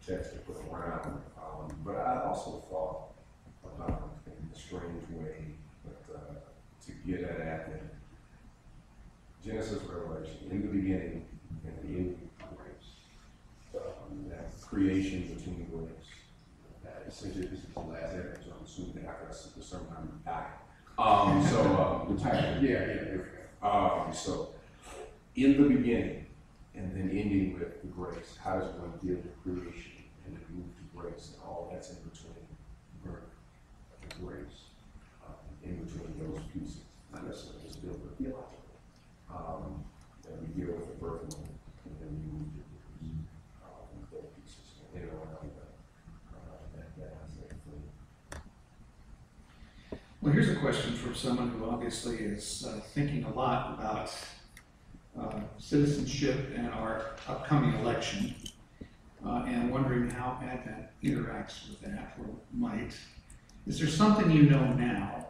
text to put around, but I also thought about in a strange way, but to get at Advent, Genesis, Revelation, in the beginning and the ending of grace, that creation between grace. Essentially, this is the last Advent, so I'm assuming that after the sermon I'm dying. So in the beginning, and then ending with the grace. How does one deal with creation and then move to grace and all that's in between birth and grace, in between those pieces? Not necessarily just deal with theological. That we deal with the birth moment and then we move to those pieces. Anyone know that aspect for you? Well, here's a question from someone who obviously is thinking a lot about citizenship and our upcoming election, and wondering how Advent interacts with that, or might. Is there something you know now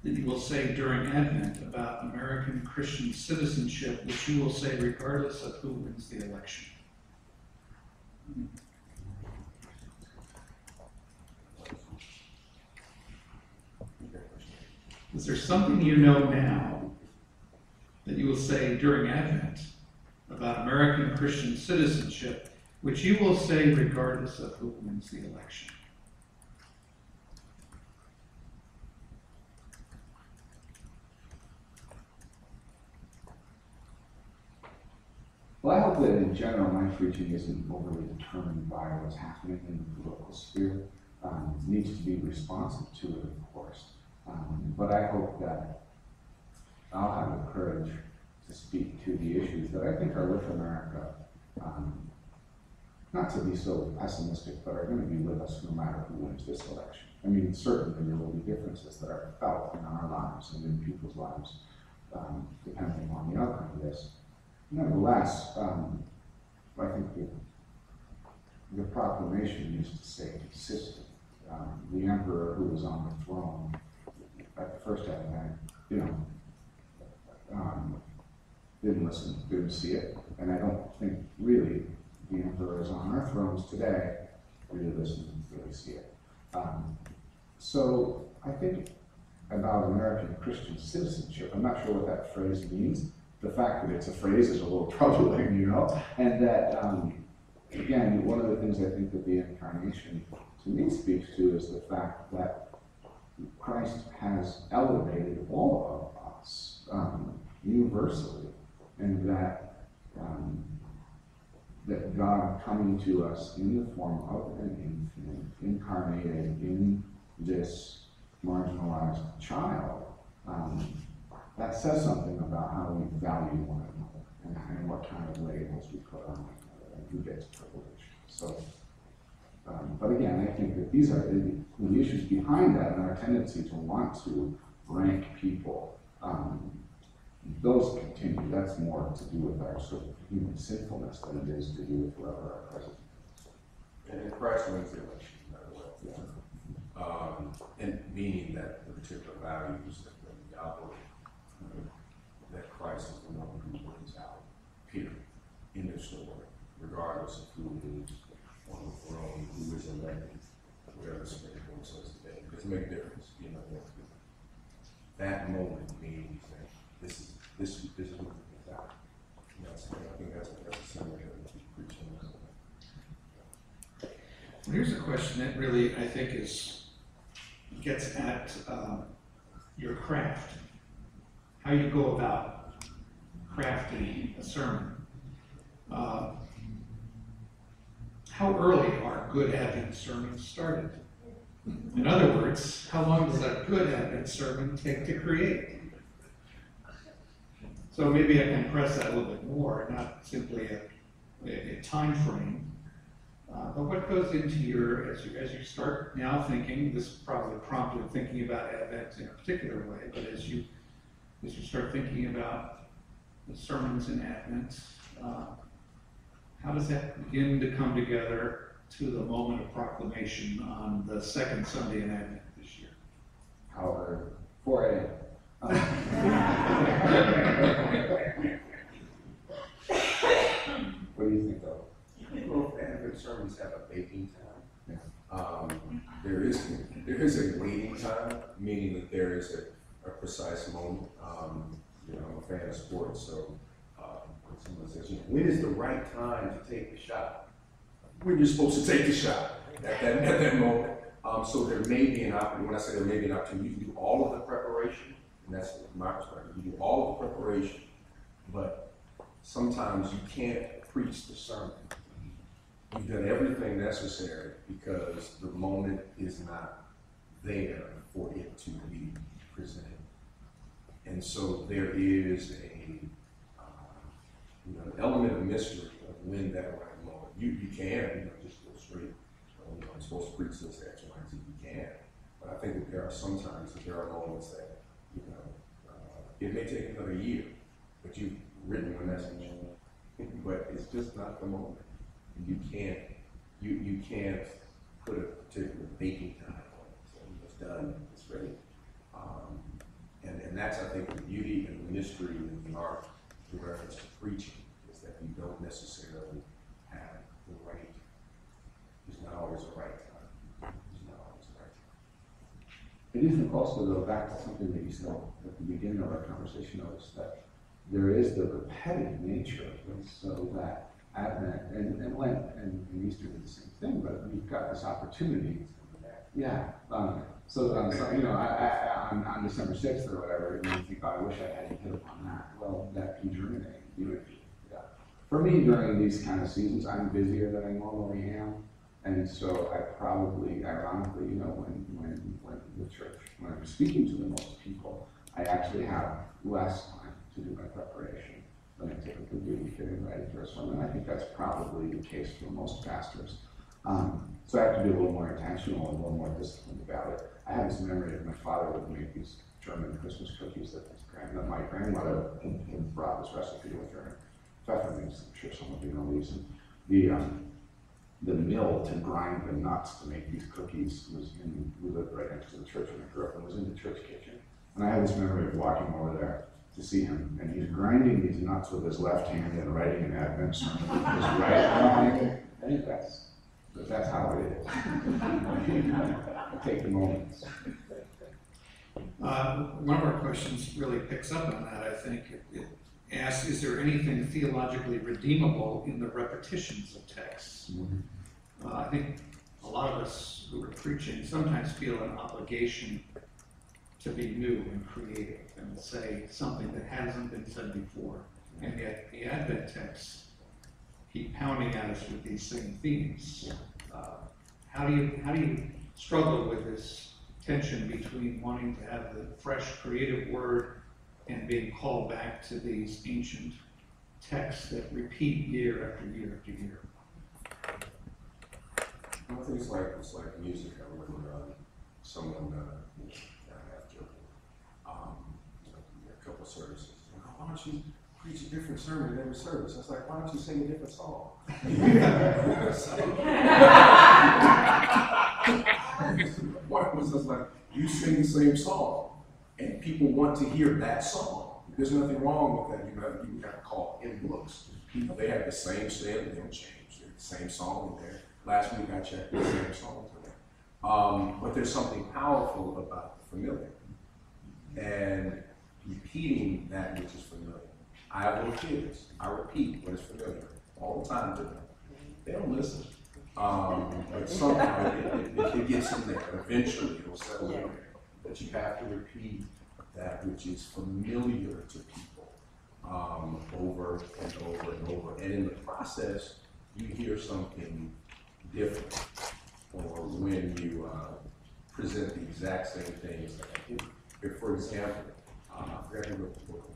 that you will say during Advent about American Christian citizenship, which you will say regardless of who wins the election? Is there something you know now that you will say during Advent about American Christian citizenship, which you will say regardless of who wins the election? Well, I hope that in general my preaching isn't overly determined by what's happening in the political sphere. It needs to be responsive to it, of course. But I hope that I'll have the courage to speak to the issues that I think are with America, not to be so pessimistic, but are going to be with us no matter who wins this election. I mean, certainly there will be differences that are felt in our lives and in people's lives, depending on the outcome of this. Nevertheless, I think the proclamation used to stay consistent. The emperor who was on the throne at the first Advent, didn't listen, didn't see it, and I don't think really the emperors on our thrones today really listen and really see it. So I think about American Christian citizenship, I'm not sure what that phrase means. The fact that it's a phrase is a little troubling, and that, again, one of the things I think that the Incarnation to me speaks to is the fact that Christ has elevated all of us universally, and that that God coming to us in the form of an infant, incarnated in this marginalized child, that says something about how we value one another and what kind of labels we put on one another and who gets privilege. So, but again, I think that these are the issues behind that, and our tendency to want to rank people. Those continue. That's more to do with our sort of human sinfulness than it is to do with whoever our president is. And Christ wins the election, by the way. Yeah. And meaning that the particular values that we operate, that Christ is the one who wins out, period, in the story, regardless of who is on the throne, who is elected, whatever the Supreme Court says today. It doesn't make a difference, that moment means that this is what it's out. I think that's a similar Here's a question that really, I think, gets at your craft, how you go about crafting a sermon. How early are good Advent sermons started? In other words, how long does a good Advent sermon take to create? So maybe I can press that a little bit more, not simply a time frame, but what goes into your, as you start now thinking, this probably prompted thinking about Advent in a particular way, but as you start thinking about the sermons in Advent, how does that begin to come together to the moment of proclamation on the second Sunday in Advent this year? However, 4 a.m. What do you think, though? Well, Advent sermons have a baking time. Yeah. There is a waiting time, meaning that there is a precise moment. You know, I'm a fan of sports, so when someone says, you know, when is the right time to take the shot? When you're supposed to take the shot at that moment. So there may be an opportunity. When I say there may be an opportunity, you can do all of the preparation, and that's my perspective. You do all of the preparation, but sometimes you can't preach the sermon. You've done everything necessary because the moment is not there for it to be presented. And so there is an element of mystery of when that right moment. You can, just go straight. I'm supposed to preach this X, Y, and Z. You can, but I think that there are sometimes that there are moments that it may take another year, but you've written a message, but it's just not the moment. You can't put a particular baking time on it. So it's done, it's ready. And that's, I think, the beauty and the mystery in the art in reference to preaching, is that you don't necessarily have the right, there's not always a right time. There's not always a right time. It isn't also, though, back to something that you said at the beginning of our conversation, Otis, that there is the repetitive nature of it, so that Advent and Lent and Easter do the same thing, but you've got this opportunity. Yeah. So that on December 6th or whatever, you think, oh, I wish I had hit upon that. Well, that can germinate. Yeah. For me, during these kind of seasons, I'm busier than I normally am, and so I probably, ironically, when the church, when I'm speaking to the most people, I actually have less time to do my preparation than I typically do getting ready for a sermon. I think that's probably the case for most pastors. So I have to be a little more intentional and a little more disciplined about it. I have this memory of my father would make these German Christmas cookies that my grandmother had brought this recipe with her. I'm sure some of you know these. And the mill to grind the nuts to make these cookies we lived right next to the church when I grew up, and was in the church kitchen. And I have this memory of walking over there to see him, and he's grinding these nuts with his left hand and writing an Advent sermon with his right hand. I think that's how it is. Take the moments. One of our questions really picks up on that, I think. It asks, is there anything theologically redeemable in the repetitions of texts? Mm-hmm. I think a lot of us who are preaching sometimes feel an obligation to be new and creative and say something that hasn't been said before. And yet the Advent texts keep pounding at us with these same themes. How do you struggle with this tension between wanting to have the fresh, creative word and being called back to these ancient texts that repeat year after year after year? I think it's like music. I remember someone, I have joking, a couple of services. Why don't you preach a different sermon in every service? I was like, why don't you sing a different song? The point was just like, you sing the same song, and people want to hear that song. There's nothing wrong with that. You got to call hymn books. They have the same style, they don't change. They're the same song in there. Last week I checked the same song today. But there's something powerful about the familiar and repeating that which is familiar. I have little kids. I repeat what is familiar all the time to them. They don't listen. But somehow it gets in there. Eventually, it'll settle in there. But you have to repeat that which is familiar to people over and over and over. And in the process, you hear something different. Or when you present the exact same things. If, for example, I forgot who wrote the book.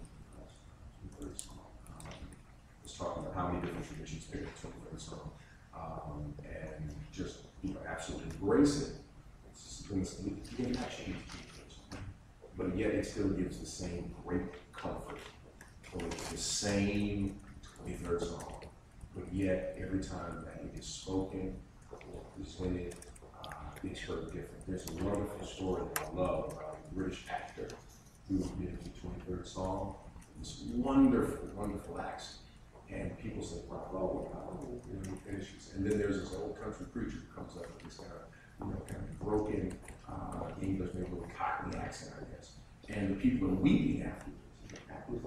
Was talking about how many different traditions pick up 23rd Psalm, and just absolutely embrace it. You cannot change it, but yet it still gives the same great comfort. So it's the same 23rd Psalm, but yet every time that it is spoken or presented, it's heard different. There's a wonderful story that I love about a British actor who did the 23rd Psalm. This wonderful, wonderful accent. And people say, bravo, and he finishes. And then there's this old country preacher who comes up with this kind of broken English, maybe a little Cockney accent, I guess. And the people are weeping afterwards.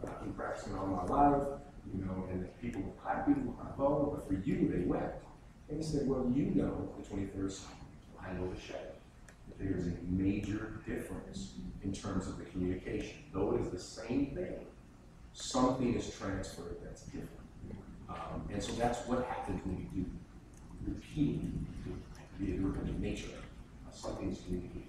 I've been practicing all my life, and the people were clapping, bravo, but for you, they wept. And he said, well, you know the 23rd Psalm. I know the shadow. There is a major difference in terms of the communication. Though it is the same thing, something is transferred that's different. And so that's what happens when you do repeating the nature of something is communicated.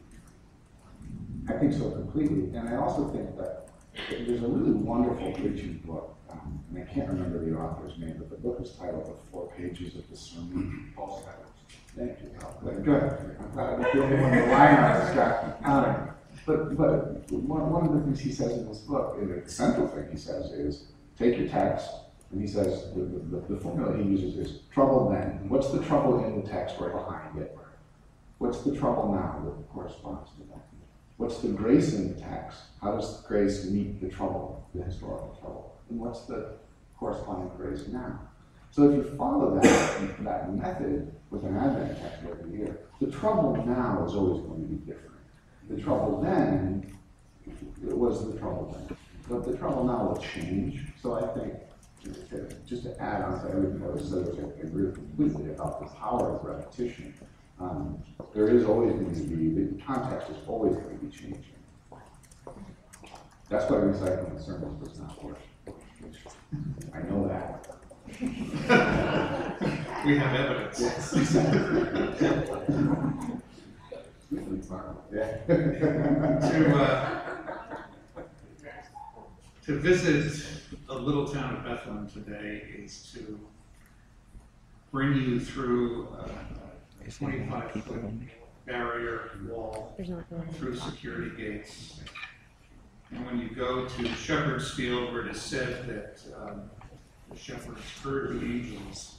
I think so completely. And I also think that there's a really wonderful preaching book, and I can't remember the author's name, but the book is titled The 4 Pages of the Sermon. Paul's titles. Thank you. Good. I'm glad I'm the only one relying on this guy. But one of the things he says in this book, and the central thing he says is, take your text, and he says, the formula he uses is, trouble then. What's the trouble in the text right behind it? What's the trouble now that corresponds to that? What's the grace in the text? How does grace meet the trouble, the historical trouble? And what's the corresponding grace now? So if you follow that method with an Advent text every year, the trouble now is always going to be different. The trouble then was the trouble then. But the trouble now will change. So I think, just to add on to everything that was said, which I agree completely about the power of repetition, there is always going to be, the context is always going to be changing. That's why recycling sermons does not work. I know that. We have evidence. Yes. To visit a little town of Bethlehem today is to bring you through a 25-foot barrier wall through security gates. And when you go to Shepherd's Field, where it is said that the shepherds heard the angels,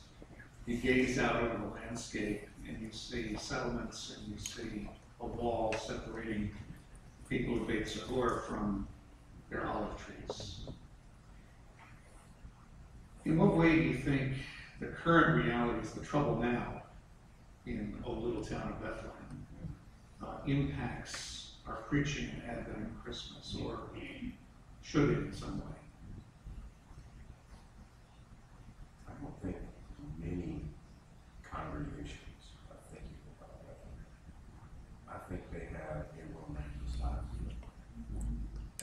you gaze out over the landscape and you see settlements and you see a wall separating people of Beit Zahor from their olive trees. In what way do you think the current realities, the trouble now in a little town of Bethlehem, impacts our preaching in Advent and Christmas, or should it in some way? I don't think many congregations are thinking about that. I think they have a romanticized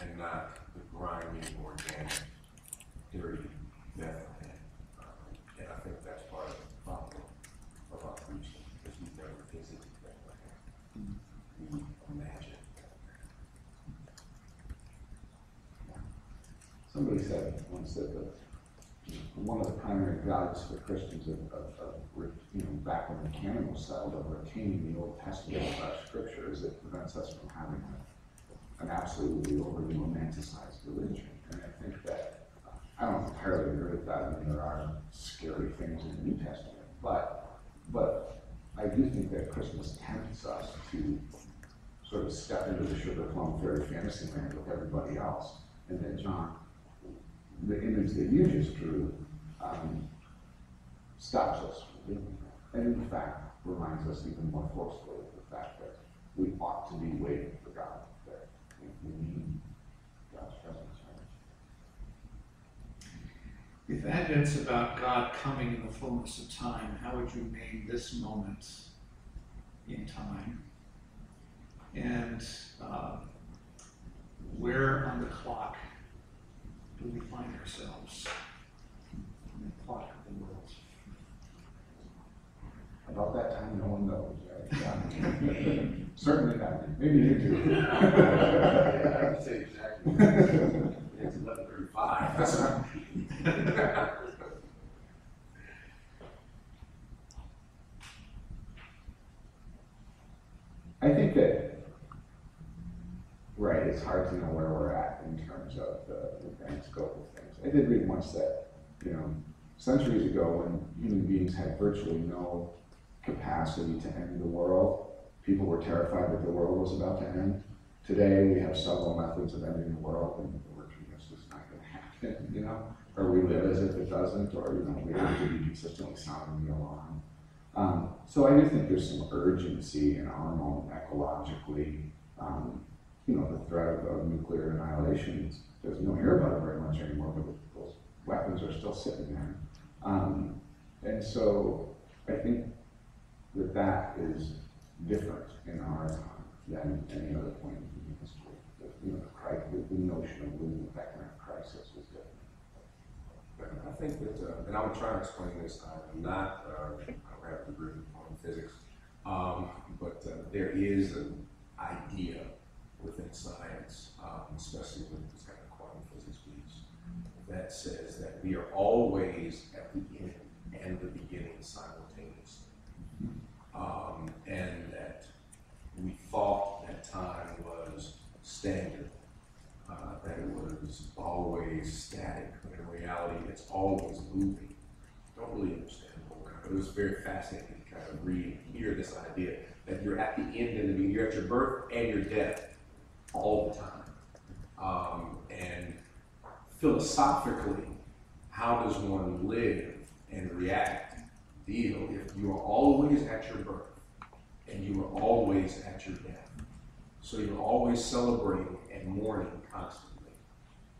and not the grimy, organic, dirty Bethlehem. And I think that's part of the problem of our preaching, because we've never visited Bethlehem. We imagine Bethlehem. Somebody said once that one of the primary values for Christians back when the canon was settled, of retaining the Old Testament of our Scripture, is it prevents us from having an absolutely overly romanticized religion. And I think that I don't entirely agree with that. I mean, there are scary things in the New Testament, but I do think that Christmas tempts us to sort of step into the sugar plum fairy fantasy land with everybody else, and that John, the image that you just drew, stops us from doing that. And in fact, reminds us even more forcefully of the fact that we ought to be waiting for God, that we need God's presence. If Advent's about God coming in the fullness of time, how would you name this moment in time? And where on the clock do we find ourselves? On the clock of the world. About that time, no one knows, right? Yeah. Certainly not. Maybe you do. I can say exactly. It's 11:35. That's not. I think that, right, it's hard to know where we're at in terms of the grand scope of things. I did read once that, centuries ago when human beings had virtually no capacity to end the world, people were terrified that the world was about to end. Today, we have several methods of ending the world, and we're convinced it's not going to happen, or we live as if it doesn't, or, we have to be consistently sounding the alarm. So I do think there's some urgency in our moment ecologically. The threat of nuclear annihilation, you don't hear about it very much anymore, but those weapons are still sitting there. And so I think that is different in our time than any other point in human history. The notion of living with that kind of crisis is different. I think that, and I would try to explain this, I'm not, I don't have a degree in physics, but there is an idea within science, especially with this kind of quantum physics piece, that says that we are always at the end and the beginning simultaneously. And that we thought that time was standard, that it was always static, but in reality it's always moving. Don't really understand more, but it was very fascinating to kind of read and hear this idea that you're at the end and the beginning, you're at your birth and your death all the time. And philosophically, how does one live and react, deal, if you are always at your birth and you are always at your death? So you're always celebrating and mourning constantly.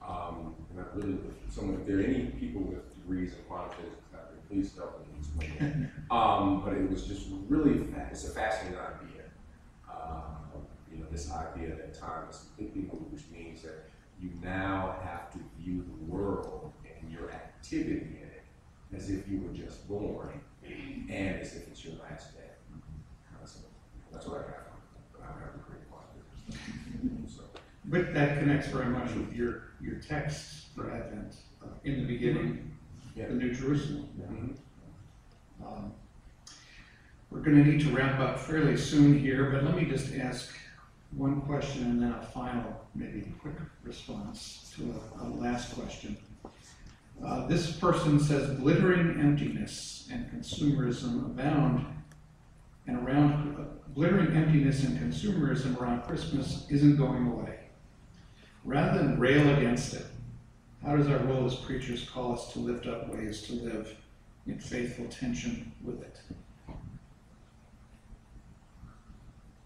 And I really, if there are any people with degrees in quantum physics, please help me explain that. But it was just really, it's a fascinating idea. This idea that time is completely moved, which means that you now have to view the world and your activity in it as if you were just born and as if it's your last day. So that's what I got from it. But I don't have a great quantum physics. But that connects very much with your text for Advent. In the beginning, the New Jerusalem. We're going to need to wrap up fairly soon here, but let me just ask one question and then a final, maybe quick response to a last question. This person says, glittering emptiness and consumerism abound, and glittering emptiness and consumerism around Christmas isn't going away. Rather than rail against it, how does our role as preachers call us to lift up ways to live in faithful tension with it?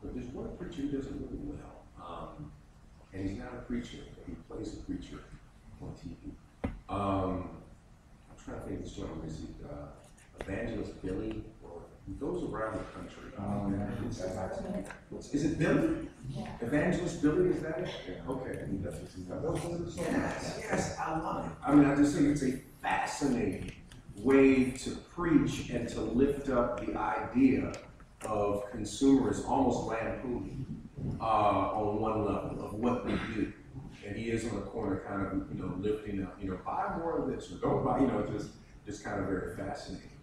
But there's one preacher who does it really well. And he's not a preacher, but he plays a preacher on TV. I'm trying to think this gentleman, is he Evangelist Billy? Or he goes around the country. Is it Billy? Yeah. Evangelist Billy, is that it? Yeah. Okay. Yes. Yes, I love it. I mean, I just think it's a fascinating way to preach and to lift up the idea of consumers almost lampooning on one level of what they do. And he is on the corner kind of, lifting up, buy more of this or don't buy, just kind of very fascinating.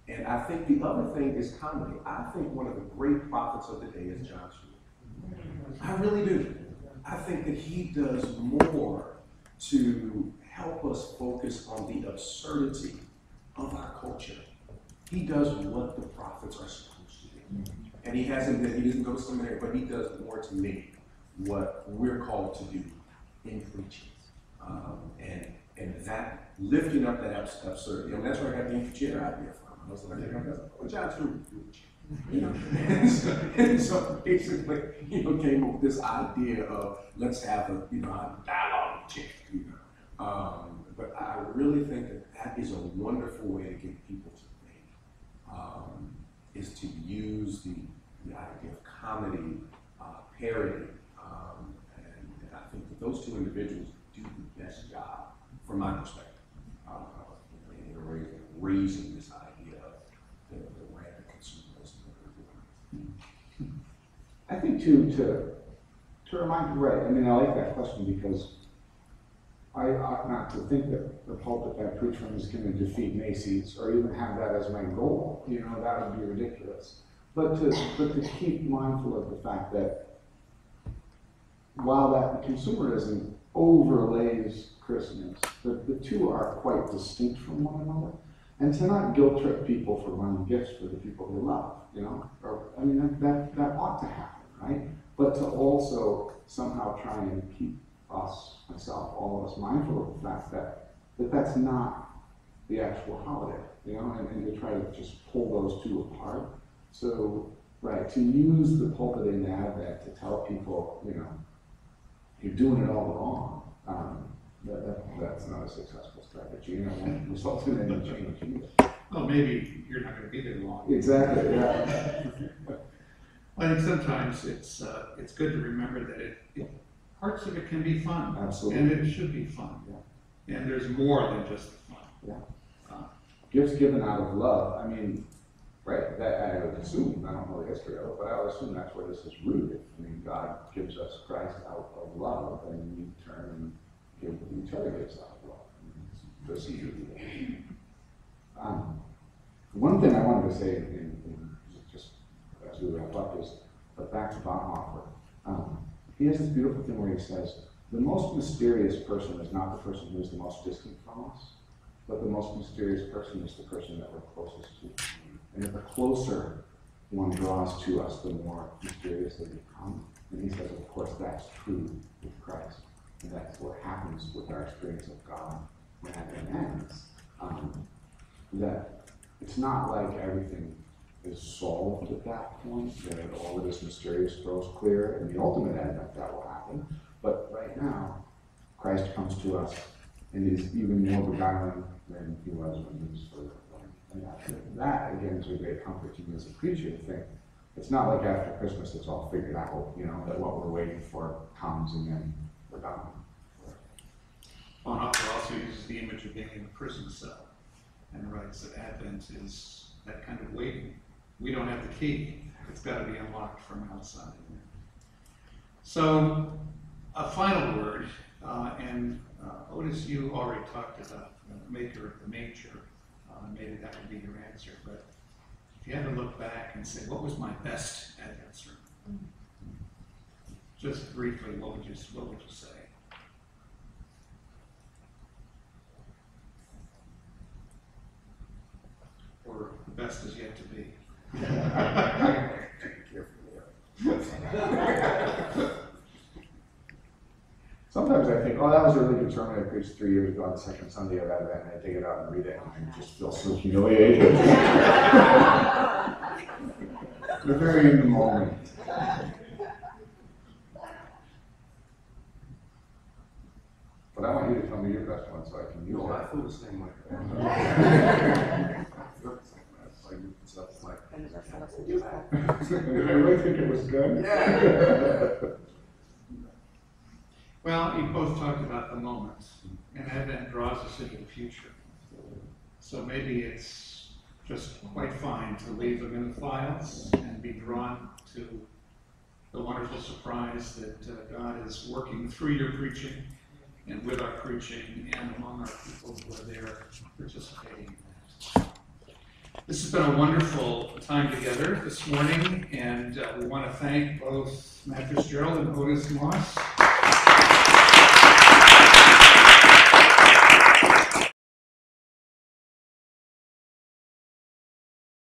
And I think the other thing is comedy. I think one of the great prophets of the day is John Stewart. I really do. I think that he does more to help us focus on the absurdity of our culture. He does what the prophets are supposed to do. And he doesn't go to seminary, but he does more to me what we're called to do in preaching. And that, lifting up that absurdity. And that's where I got the empty chair idea from. I was like, John Stewart preach. And so basically, came up with this idea of let's have a dialogue chair, but I really think that that is a wonderful way to get people to think, is to use the idea of comedy, parody, and I think that those two individuals do the best job, from my perspective, in raising this idea of the rampant consumerism that we're doing. I think too, to remind you, right, I mean, I like that question because I ought not to think that the pulpit that I preach from is going to defeat Macy's or even have that as my goal. You know, that would be ridiculous. But to keep mindful of the fact that while that consumerism overlays Christmas, the two are quite distinct from one another. And to not guilt trip people for buying gifts for the people they love, you know, or I mean that ought to happen, right? But to also somehow try and keep us, myself, all of us mindful of the fact that that's not the actual holiday, you know, and to try to just pull those two apart. So, right, to use the pulpit in Advent to tell people, you know, you're doing it all wrong, that's not a successful strategy, and it won't result in any change either. Well, maybe you're not going to be there long. Exactly, yeah. I think sometimes it's good to remember that parts of it can be fun. Absolutely. And it should be fun. Yeah. And there's more than just the fun. Yeah. Gifts given out of love, I mean, right, that I would assume, I don't know the history of it, but I would assume that's where this is rooted. I mean, God gives us Christ out of love, and we turn and give each other gifts out of love. Just one thing I wanted to say, just as we wrap up, is, but back to Bonhoeffer. He has this beautiful thing where he says, the most mysterious person is not the person who is the most distant from us, but the most mysterious person is the person that we're closest to. And if the closer one draws to us, the more mysterious they become. And he says, of course, that's true with Christ. And that's what happens with our experience of God when Advent ends. That it's not like everything is solved at that point, that all of this mysterious grows clear. In the ultimate Advent, that will happen. But right now, Christ comes to us and is even more beguiling than he was when he was further away. And that, again, is a great comfort to me as a preacher to think it's not like after Christmas it's all figured out, you know, that what we're waiting for comes and then we're done. Bonhoeffer also uses the image of being in a prison cell and writes that Advent is that kind of waiting. We don't have the key. It's got to be unlocked from outside. So, a final word, and Otis, you already talked about the maker of the manger. Maybe that would be your answer, but if you had to look back and say, what was my best Advent sermon? Just briefly, what would you say? Or the best is yet to be? Sometimes I think, oh, that was a really good sermon I preached 3 years ago on the second Sunday of Advent, and I take it out and read it, and I just feel so humiliated. The very in the moment. But I want you to tell me your best one so I can use it. I feel the same way. Did I really think it was good? Yeah. Well, you both talked about the moments, and Advent draws us into the future. So maybe it's just quite fine to leave them in the files and be drawn to the wonderful surprise that God is working through your preaching and with our preaching and among our people who are there participating in that. This has been a wonderful time together this morning, and we want to thank both Matt Fitzgerald and Otis Moss